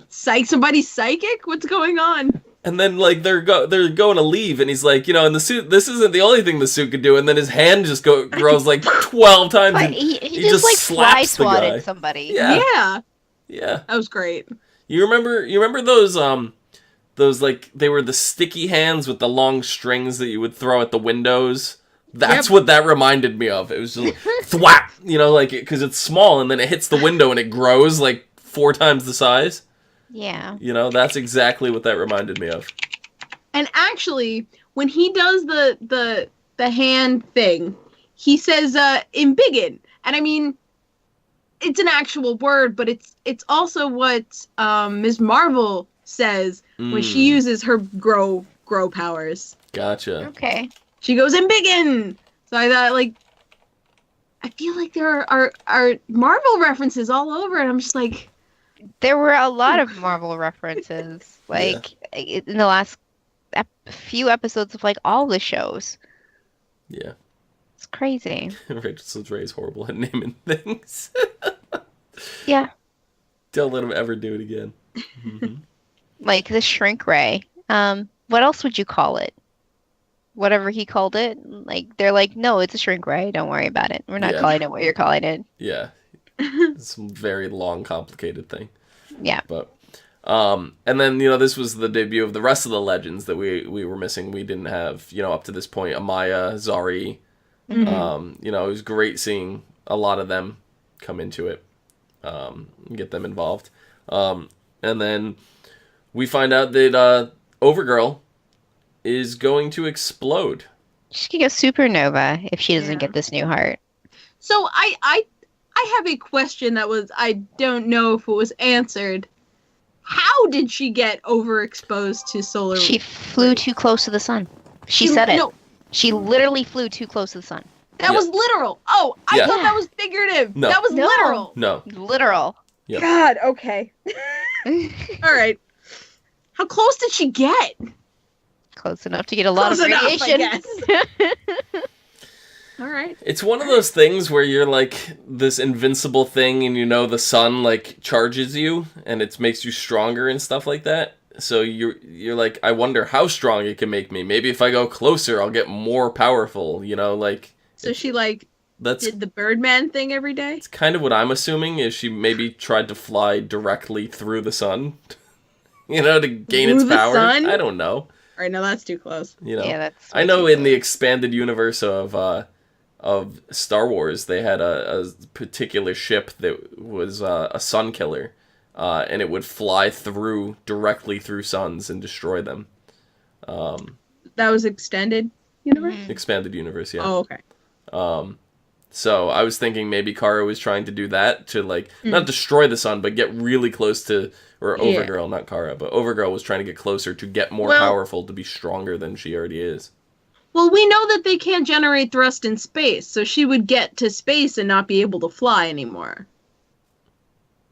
Somebody's psychic? What's going on? And then, they're going to leave, and he's like, and the suit, this isn't the only thing the suit could do, and then his hand just grows 12 times, But and he he just fly slaps the guy. swatted somebody. Yeah. Yeah. That was great. You remember those, they were the sticky hands with the long strings that you would throw at the windows? That's what that reminded me of. It was just thwap, because it's small, and then it hits the window, and it grows 4 times the size. Yeah. That's exactly what that reminded me of. And actually, when he does the hand thing, he says embiggen. And I mean, it's an actual word, but it's also what Ms. Marvel says when she uses her grow powers. Gotcha. Okay. She goes embiggen. So I thought, I feel like there are Marvel references all over it. I'm just like, there were a lot of Marvel references, in the last few episodes of all the shows. Yeah. It's crazy. Rachel Ray is horrible at naming things. Yeah. Don't let him ever do it again. Mm-hmm. The shrink ray. What else would you call it? Whatever he called it. They're like, no, it's a shrink ray. Don't worry about it. We're not calling it what you're calling it. Yeah. It's a very long, complicated thing. Yeah. But, and then, this was the debut of the rest of the legends that we were missing. We didn't have, up to this point, Amaya, Zari. Mm-hmm. It was great seeing a lot of them come into it, and get them involved. And then we find out that Overgirl is going to explode. She could go supernova if she doesn't get this new heart. So I have a question I don't know if it was answered. How did she get overexposed to solar? She flew too close to the sun. She said it. No. She literally flew too close to the sun. That was literal. Oh, I thought that was figurative. No. That was literal. No. Literal. Yep. God, okay. All right. How close did she get? Close enough to get a lot of radiation. I guess. All right. It's one of those things where you're this invincible thing, and the sun charges you, and it makes you stronger and stuff like that. So you're like, I wonder how strong it can make me. Maybe if I go closer, I'll get more powerful. So she did the Birdman thing every day. It's kind of what I'm assuming, is she maybe tried to fly directly through the sun, to gain its power. Sun? I don't know. All right, no, that's too close. Yeah, that's. I know in the expanded universe of Star Wars, they had a particular ship that was a sun killer, and it would fly directly through suns and destroy them. That was extended universe? Expanded universe, yeah. Oh, okay. So I was thinking maybe Kara was trying to do that to not destroy the sun, but get really close to, or Overgirl, not Kara, but Overgirl was trying to get closer to get more powerful, to be stronger than she already is. Well, we know that they can't generate thrust in space, so she would get to space and not be able to fly anymore.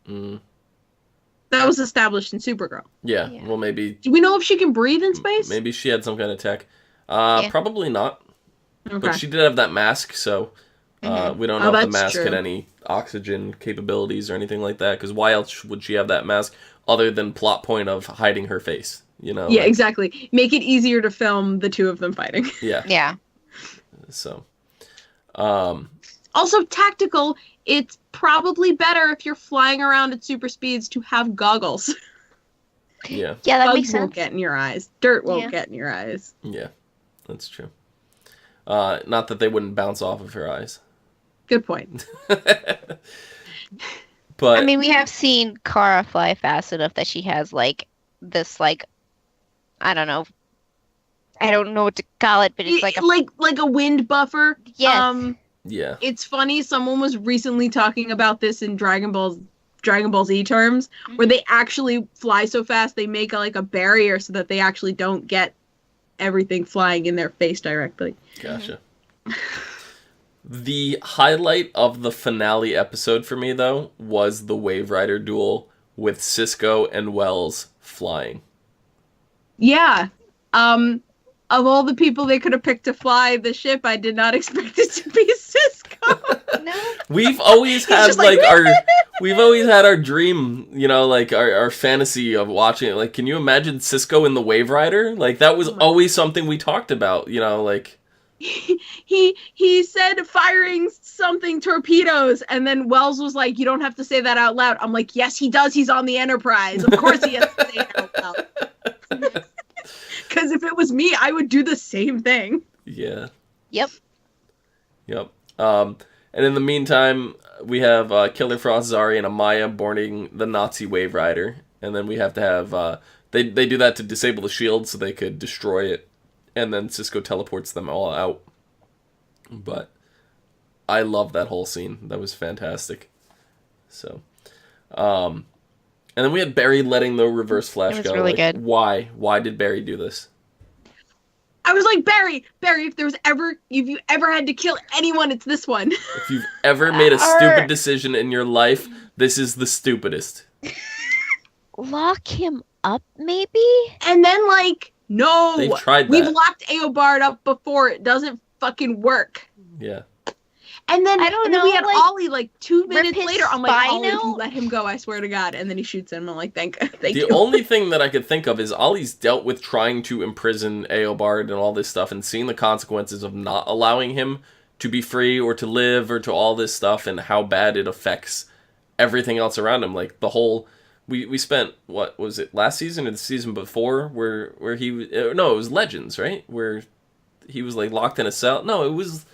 That was established in Supergirl. Yeah, well, maybe... Do we know if she can breathe in space? Maybe she had some kind of tech. Probably not. Okay. But she did have that mask, so we don't know if the mask had any oxygen capabilities or anything like that, because why else would she have that mask other than plot point of hiding her face? Yeah, exactly. Make it easier to film the two of them fighting. Yeah. Yeah. So. Also, tactical, it's probably better if you're flying around at super speeds to have goggles. Yeah. Yeah, that Bugs makes sense. won't get in your eyes. Dirt won't get in your eyes. Yeah, that's true. Not that they wouldn't bounce off of her eyes. Good point. But I mean, we have seen Kara fly fast enough that she has like this like I don't know. I don't know what to call it, but it's like a like a wind buffer. yes. yeah. It's funny. Someone was recently talking about this in Dragon Ball Z terms, where they actually fly so fast they make a barrier so that they actually don't get everything flying in their face directly. Gotcha. The highlight of the finale episode for me, though, was the Wave Rider duel with Cisco and Wells flying. Yeah. Of all the people they could have picked to fly the ship, I did not expect it to be Cisco. No. We've always had just like, we've always had our dream, like our fantasy of watching it. Like, can you imagine Cisco in the Wave Rider? Like, that was always something we talked about, like. He said firing something torpedoes, and then Wells was like, "You don't have to say that out loud." I'm like, "Yes, he does. He's on the Enterprise. Of course he has to say it out loud." Because if it was me, I would do the same thing. Yeah. Yep. And in the meantime, we have Killer Frost, Zari, and Amaya boarding the Nazi Wave Rider, and then we have to have they do that to disable the shield so they could destroy it. And then Cisco teleports them all out. But I love that whole scene. That was fantastic. So, and then we had Barry letting the reverse flash It was go. really good. Why? Why did Barry do this? I was like, Barry, if you ever had to kill anyone, it's this one. If you've ever made a stupid decision in your life, this is the stupidest. Lock him up, maybe? And then no, They've tried that. We've locked Eobard up before. It doesn't fucking work. Yeah. And then, I don't and then we know, had Ollie 2 minutes his later. I'm like, Ollie, spine out? let him go. I swear to God. And then he shoots him. I'm like, thank The you. only thing that I could think of is Ollie's dealt with trying to imprison Eobard and all this stuff and seeing the consequences of not allowing him to be free or to live or to all this stuff and how bad it affects everything else around him. Like the whole... We spent, what was it, last season or the season before where he... No, it was Legends, right? Where he was locked in a cell. No, it was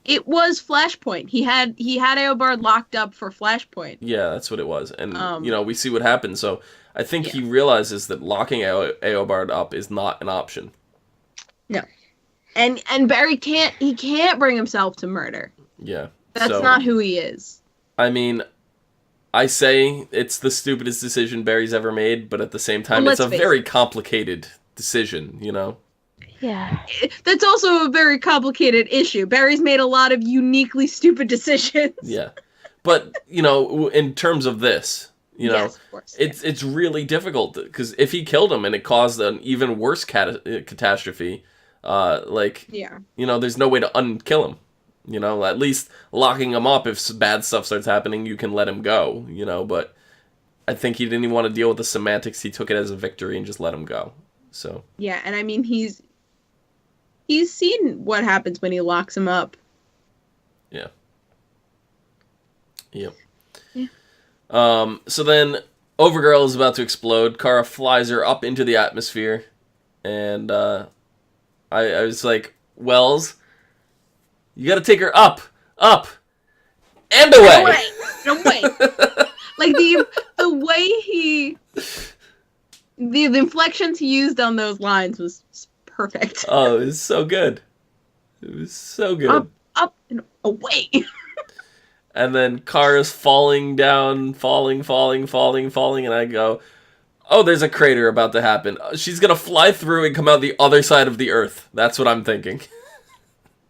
Flashpoint. He had Eobard locked up for Flashpoint. Yeah, that's what it was. And, we see what happens. So I think he realizes that locking Eobard up is not an option. No. And Barry can't bring himself to murder. Yeah. That's not who he is. I mean, I say it's the stupidest decision Barry's ever made, but at the same time, it's a very complicated decision, Yeah. That's also a very complicated issue. Barry's made a lot of uniquely stupid decisions. Yeah. But, in terms of this, yes, of course, it's really difficult, because if he killed him and it caused an even worse catastrophe, there's no way to unkill him. At least locking him up, if bad stuff starts happening, you can let him go, but I think he didn't even want to deal with the semantics. He took it as a victory and just let him go. So. Yeah, and I mean, he's seen what happens when he locks him up. Yeah. Yep. Yeah. So then Overgirl is about to explode. Kara flies her up into the atmosphere, and I was like, Wells, you gotta take her up, and away. Away. The way the inflections he used on those lines was perfect. Oh, it was so good. It was so good. Up and away. And then Kara's falling down, falling, and I go, oh, there's a crater about to happen. She's gonna fly through and come out the other side of the Earth. That's what I'm thinking.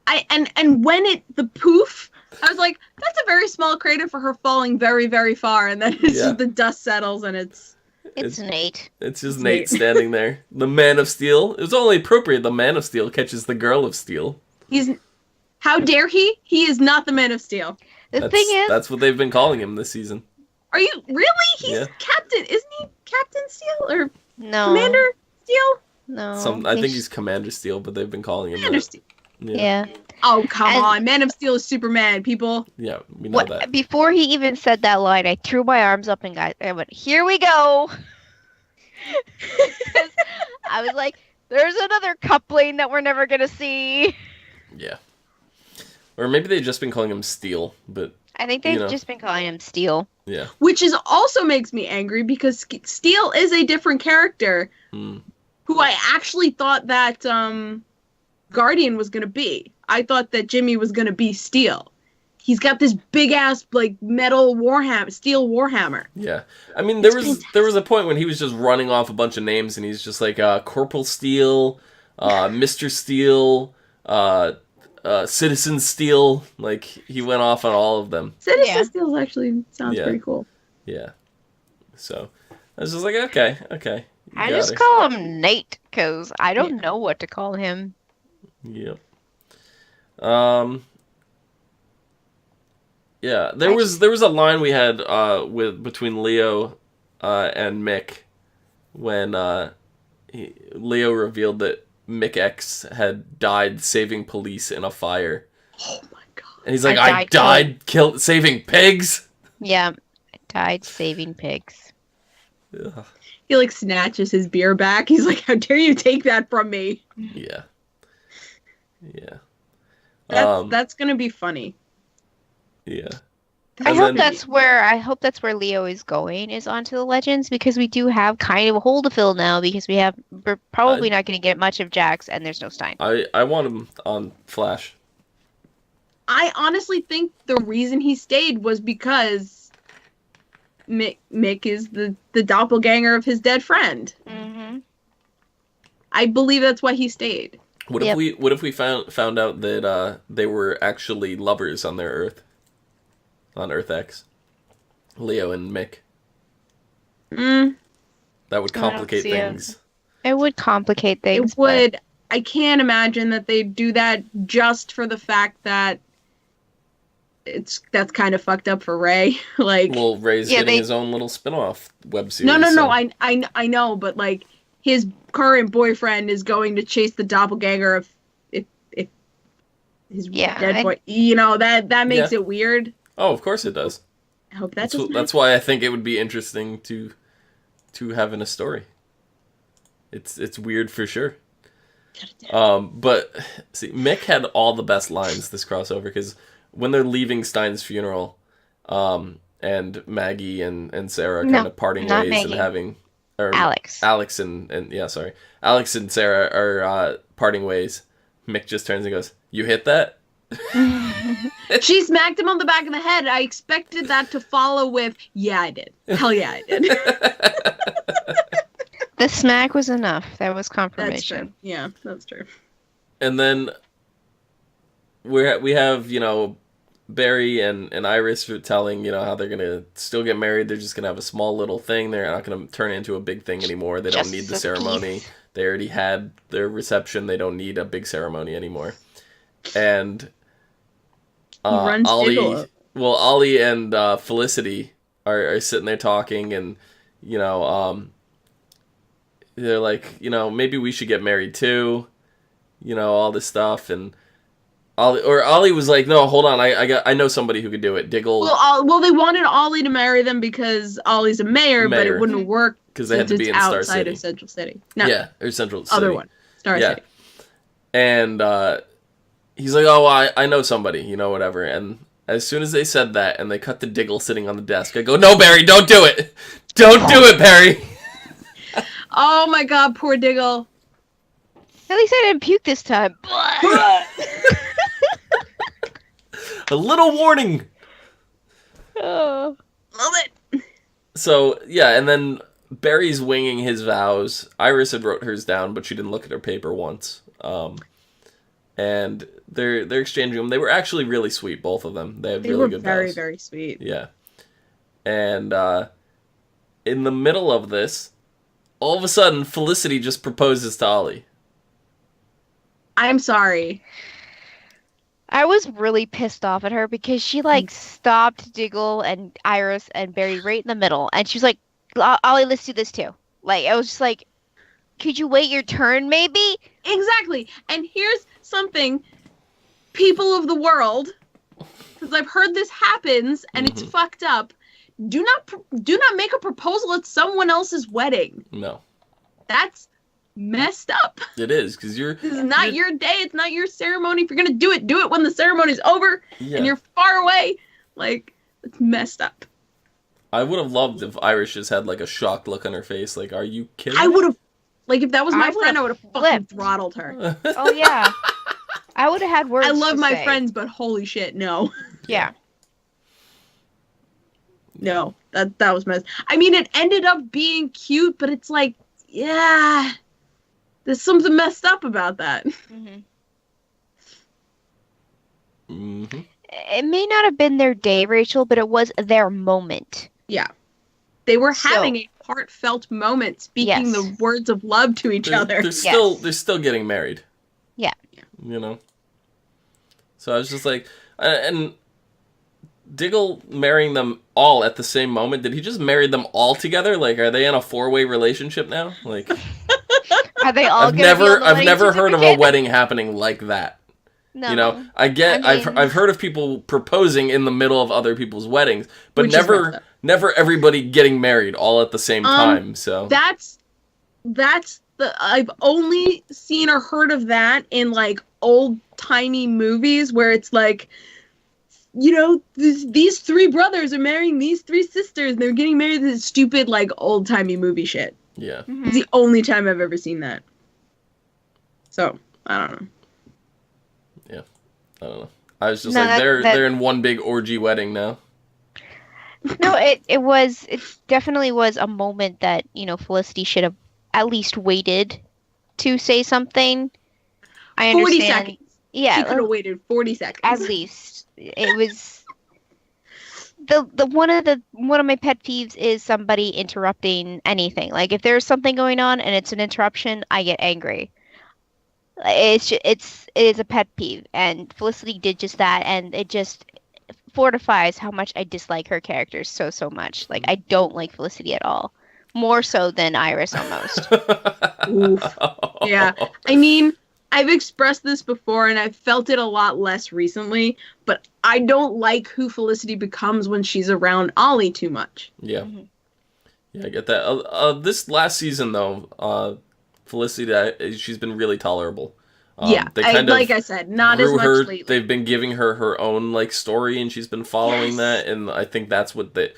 And when the poof, I was like, that's a very small crater for her falling very, very far, and then it's just the dust settles and it's Nate. It's just Nate standing there. The Man of Steel. It was only appropriate the Man of Steel catches the Girl of Steel. How dare he? He is not the Man of Steel. The thing is... That's what they've been calling him this season. Are you... Really? He's Captain... Isn't he Captain Steel? Or no. Commander Steel? No. I think he's Commander Steel, but they've been calling him Commander Steel. Yeah. Oh, come on. Man of Steel is Superman, people. Yeah, we know that. Before he even said that line, I threw my arms up and I went, here we go! I was like, there's another coupling that we're never gonna see. Yeah. Or maybe they've just been calling him Steel, but I think they've just been calling him Steel. Yeah. Which is also makes me angry because Steel is a different character who I actually thought that Guardian was going to be. I thought that Jimmy was going to be Steel. He's got this big ass like metal steel warhammer. Yeah. I mean, there was a point when he was just running off a bunch of names and he's just like Corporal Steel, Mr. Steel, Citizen Steel. Like he went off on all of them. Citizen Steel actually sounds pretty cool. Yeah. So I was just like, okay. I just call him Nate because I don't know what to call him. Yep. Yeah, there was a line we had between Leo and Mick when Leo revealed that Mick X had died saving police in a fire. Oh my god! And he's like, I died saving pigs. Yeah, I died saving pigs. Ugh. He like snatches his beer back. He's like, "How dare you take that from me?" Yeah. That's gonna be funny. Yeah. I hope that's where Leo is going, is onto the Legends, because we do have kind of a hole to fill now, because we're probably not going to get much of Jax, and there's no Stein. I want him on Flash. I honestly think the reason he stayed was because Mick is the doppelganger of his dead friend. Mm-hmm. I believe that's why he stayed. What if we found out that they were actually lovers on their Earth? On Earth X. Leo and Mick. That would complicate things. It would complicate things. It would. But I can't imagine that they'd do that just for the fact that that's kind of fucked up for Ray. Like, well, Ray's getting his own little spin-off web series. No. I know, but like his current boyfriend is going to chase the doppelganger of if his dead boy. You know, that makes it weird. Oh, of course it does. I hope that's why I think it would be interesting to have in a story. It's weird for sure. But see, Mick had all the best lines this crossover, because when they're leaving Stein's funeral, and Maggie and Sarah kind of parting ways Maggie. and having Alex Alex and Sarah are parting ways. Mick just turns and goes, "You hit that?" She smacked him on the back of the head. I expected that to follow with, "Yeah, I did. Hell yeah, I did." The smack was enough. That was confirmation. That's true. Yeah, that's true. And then we have, Barry and Iris telling, how they're going to still get married. They're just going to have a small little thing. They're not going to turn it into a big thing anymore. They don't need the ceremony. They already had their reception. They don't need a big ceremony anymore. And Ollie and Felicity are sitting there talking, and they're like, maybe we should get married too, all this stuff. And Ollie was like, no, hold on, I know somebody who could do it. Diggle. Well, they wanted Ollie to marry them because Ollie's a mayor. But it wouldn't work because they had to be in Star City. Outside of Central City. No. Yeah, or Central City. Other one, Star City. And he's like, oh, I know somebody, whatever. And as soon as they said that and they cut to Diggle sitting on the desk, I go, no, Barry, don't do it. Don't do it, Barry. Oh my god, poor Diggle. At least I didn't puke this time. A little warning. Oh. Love it. So, yeah, and then Barry's winging his vows. Iris had wrote hers down, but she didn't look at her paper once. And they're exchanging them. They were actually really sweet, both of them. They had really good vows. They were very, very sweet. Yeah. And in the middle of this, all of a sudden, Felicity just proposes to Ollie. I'm sorry. I was really pissed off at her because she stopped Diggle and Iris and Barry right in the middle, and she was like, "Ollie, let's do this too." Like, I was just like, "Could you wait your turn, maybe?" Exactly. And here's something, people of the world, because I've heard this happens and it's fucked up. Do not make a proposal at someone else's wedding. No. That's messed up. It is, because this is not your day. It's not your ceremony. If you're gonna do it when the ceremony's over and you're far away. Like, it's messed up. I would have loved if Iris just had like a shocked look on her face, like, are you kidding I me? would have, like, if that was my I friend, I would would've have fucking flipped. throttled her. Oh yeah. I would have had words I love to my say. friends, but holy shit, no. Yeah. No, that was messed. I mean, it ended up being cute, but it's like, yeah, there's something messed up about that. Mm-hmm. Mm-hmm. It may not have been their day, Rachel, but it was their moment. Yeah. They were So- having a heartfelt moment, speaking Yes. the words of love to each other. They're still getting married. Yeah. You know? So I was just like, and Diggle marrying them all at the same moment, did he just marry them all together? Like, are they in a 4-way relationship now? Like, Are they all I've gonna be on the I've wedding never heard of a certificate? wedding happening like that. No. You know, I mean, I've heard of people proposing in the middle of other people's weddings, but Which is messed up. never everybody getting married all at the same time. So That's I've only seen or heard of that in like old timey movies where it's like, you know, these 3 brothers are marrying these 3 sisters and they're getting married. This stupid like old timey movie shit. yeah, Mhm. It's the only time I've ever seen that. So I don't know. I don't know. I was just No, like, that- they're in one big orgy wedding now. No, it definitely was a moment that, you know, Felicity should have at least waited to say something. I 40 understand. seconds. Yeah, She could have waited 40 seconds. at least it was the one of my pet peeves is somebody interrupting anything. Like if there's something going on and it's an interruption, I get angry. It is a pet peeve, and Felicity did just that, and it just fortifies how much I dislike her character so much. Like I don't like Felicity at all, more so than Iris almost. Oof. Yeah. I mean, I've expressed this before and I've felt it a lot less recently, but I don't like who Felicity becomes when she's around Ollie too much. Yeah. Mhm. Yeah, I get that. This last season, though, Felicity, she's been really tolerable. Yeah, They kind like of I said, not as grew much her. lately. They've been giving her own like story, and she's been following Yes. that. And I think that's what they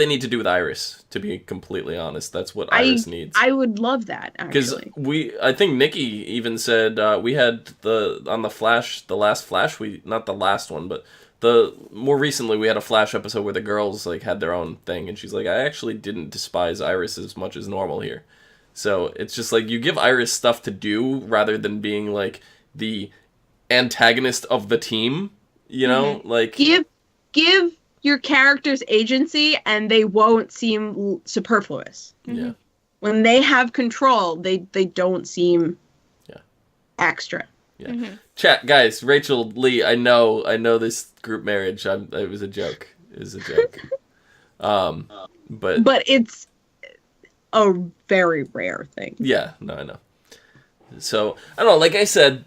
need to do with Iris. To be completely honest, that's what Iris needs. I would love that, Because actually. I think Nikki even said we had the last Flash, not the last one, but more recently we had a Flash episode where the girls like had their own thing, and she's like, I actually didn't despise Iris as much as normal here. So it's just like you give Iris stuff to do rather than being like the antagonist of the team, you know, like Give your characters agency and they won't seem superfluous. yeah. When they have control, they don't seem extra. Yeah. Mm-hmm. Chat, guys, Rachel Lee, I know this group marriage. It was a joke. It was a joke. But it's a very rare thing. yeah, no, I know. So I don't know. Like I said,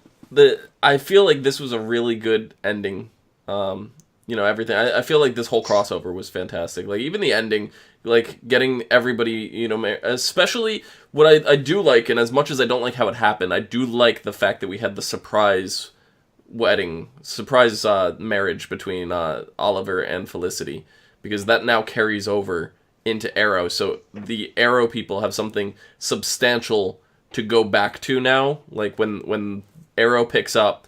I feel like this was a really good ending. You know, everything. I feel like this whole crossover was fantastic. Like even the ending, like getting everybody, you know, especially what I do like, and as much as I don't like how it happened, I do like the fact that we had the surprise marriage between Oliver and Felicity, because that now carries over into Arrow. So the Arrow people have something substantial to go back to now. Like when Arrow picks up,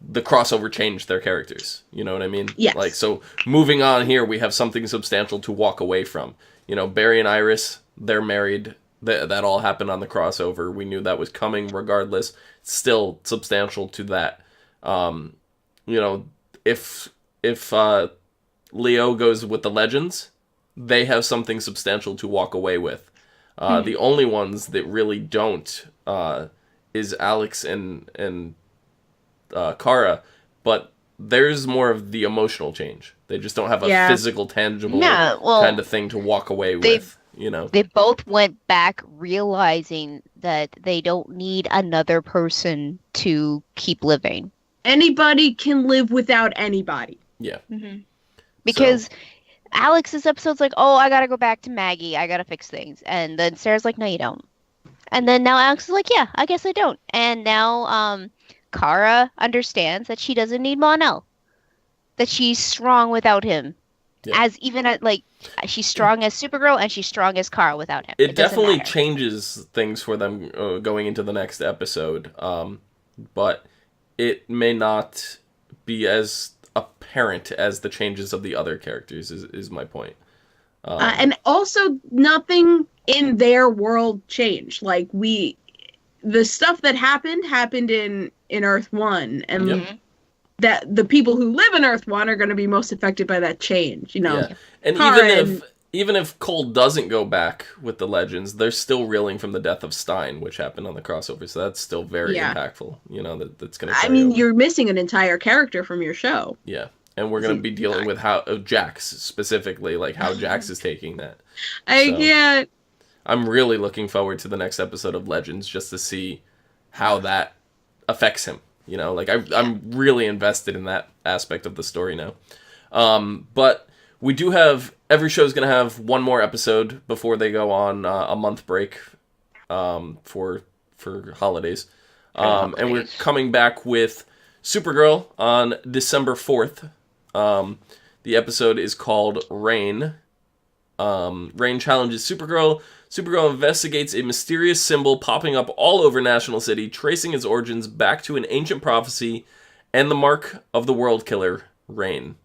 the crossover changed their characters. You know what I mean? Yes. Like, so moving on here, we have something substantial to walk away from. You know, Barry and Iris, they're married. That all happened on the crossover. We knew that was coming regardless. Still substantial to that. You know, if Leo goes with the Legends, they have something substantial to walk away with. The only ones that really don't is Alex and Kara, but there's more of the emotional change. They just don't have a physical, tangible kind of thing to walk away with. You know, They both went back realizing that they don't need another person to keep living. Anybody can live without anybody. yeah. Because Alex's episode's like, oh, I gotta go back to Maggie. I gotta fix things. And then Sarah's like, no, you don't. And then now Alex is like, yeah, I guess I don't. And now Kara understands that she doesn't need Mon-El. That she's strong without him. as even at, like, she's strong as Supergirl and she's strong as Kara without him. It definitely matter. changes things for them going into the next episode, but it may not be as apparent as the changes of the other characters, is my point. And also, nothing in their world changed. Like, the stuff that happened in Earth 1, and that the people who live in Earth 1 are going to be most affected by that change, you know. Yeah. And even if Cole doesn't go back with the Legends, they're still reeling from the death of Stein, which happened on the crossover, so that's still very impactful, you know, that's going to I mean, you're missing an entire character from your show. Yeah. And we're going to be dealing with how Jax specifically, like how Jax is taking that. I can't. I'm really looking forward to the next episode of Legends just to see how that affects him. You know, like I'm really invested in that aspect of the story now. But we do have, every show's going to have one more episode before they go on a month break for holidays. And we're coming back with Supergirl on December 4th. The episode is called Rain. Rain challenges Supergirl. Supergirl investigates a mysterious symbol popping up all over National City, tracing its origins back to an ancient prophecy and the mark of the world killer, Rain.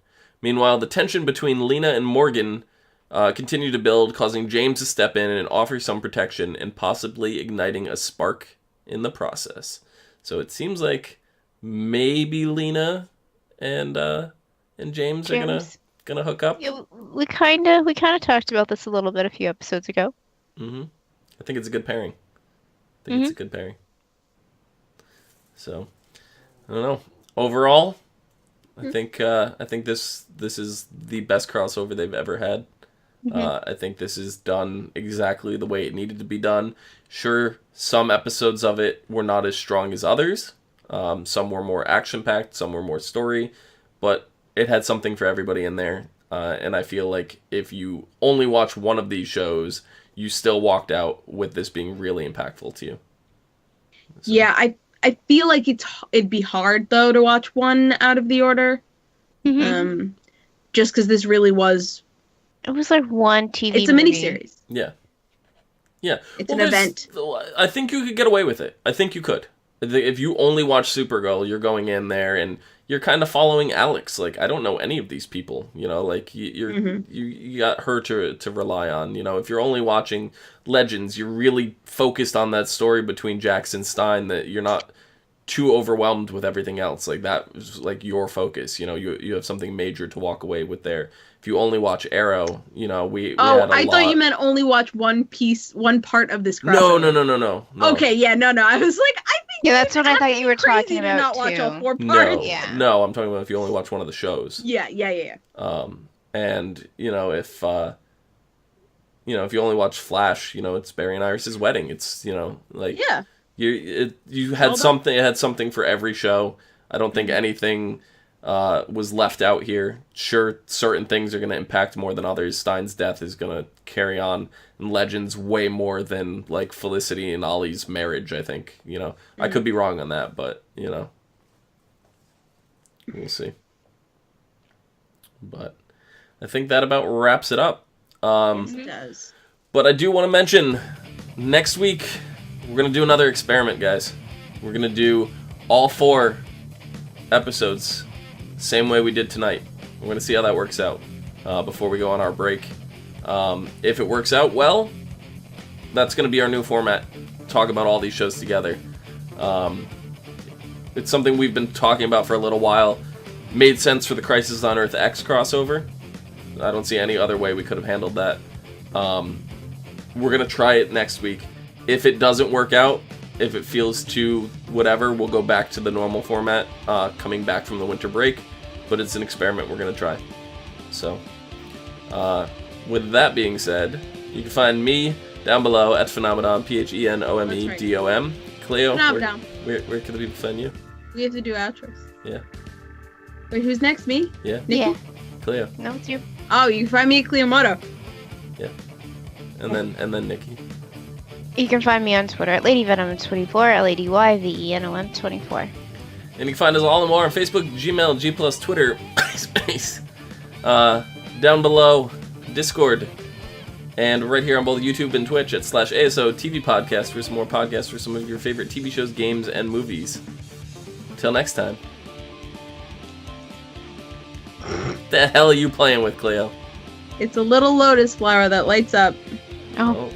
Meanwhile, the tension between Lena and Morgan continue to build, causing James to step in and offer some protection and possibly igniting a spark in the process. So it seems like maybe Lena and James are gonna hook up. Yeah, we kind of talked about this a little bit a few episodes ago. Mm-hmm. I think it's a good pairing. It's a good pairing. So, I don't know. Overall, I think this is the best crossover they've ever had. I think this is done exactly the way it needed to be done. Sure, some episodes of it were not as strong as others. Some were more action-packed, some were more story, but it had something for everybody in there. And I feel like if you only watch one of these shows, you still walked out with this being really impactful to you. So. Yeah, I feel like it'd be hard, though, to watch one out of the order. Just because this really was... It was like one TV It's a miniseries. Yeah. Yeah. It's an event. I think you could get away with it. I think you could. If you only watch Supergirl, you're going in there and you're kind of following Alex. Like, I don't know any of these people, you know, like you got her to rely on, you know. If you're only watching Legends, you're really focused on that story between Jax and Stein, that you're not too overwhelmed with everything else. Like, that is like your focus, you know. You have something major to walk away with there. If you only watch Arrow, you know, we had a thought you meant only watch one part of this crossover. No. Okay, yeah, no. I was like, I think that's what I thought you were talking about, not too. Watch all 4 parts. No, I'm talking about if you only watch one of the shows. Yeah. And you know, if you only watch Flash, you know, it's Barry and Iris' wedding. It's, you know, like you had something. It had something for every show. I don't think anything was left out here. Sure, certain things are going to impact more than others. Stein's death is going to carry on in Legends way more than, like, Felicity and Ollie's marriage, I think. You know, I could be wrong on that, but, you know, we'll see. But I think that about wraps it up. Yes, it does. But I do want to mention, next week, we're going to do another experiment, guys. We're going to do all 4 episodes same way we did tonight. We're going to see how that works out before we go on our break. If it works out well, that's going to be our new format. Talk about all these shows together. It's something we've been talking about for a little while. Made sense for the Crisis on Earth X crossover. I don't see any other way we could have handled that. We're going to try it next week. If it doesn't work out, if it feels too whatever, we'll go back to the normal format, coming back from the winter break. But it's an experiment we're going to try. So, with that being said, you can find me down below at Phenomenon, Phenomedom. Cleo, where can the people find you? We have to do outros. Yeah. Wait, who's next? Me? Yeah. Nikki? Yeah. Cleo. No, it's you. Oh, you can find me at Cleomoto. Yeah. And then Nikki. You can find me on Twitter at LadyVenom24, LadyVenom24. And you can find us all and more on Facebook, Gmail, G+, Twitter, MySpace. down below, Discord, and right here on both YouTube and Twitch at /ASOTV podcast for some more podcasts for some of your favorite TV shows, games, and movies. Till next time. The hell are you playing with, Cleo? It's a little lotus flower that lights up. Oh. Oh.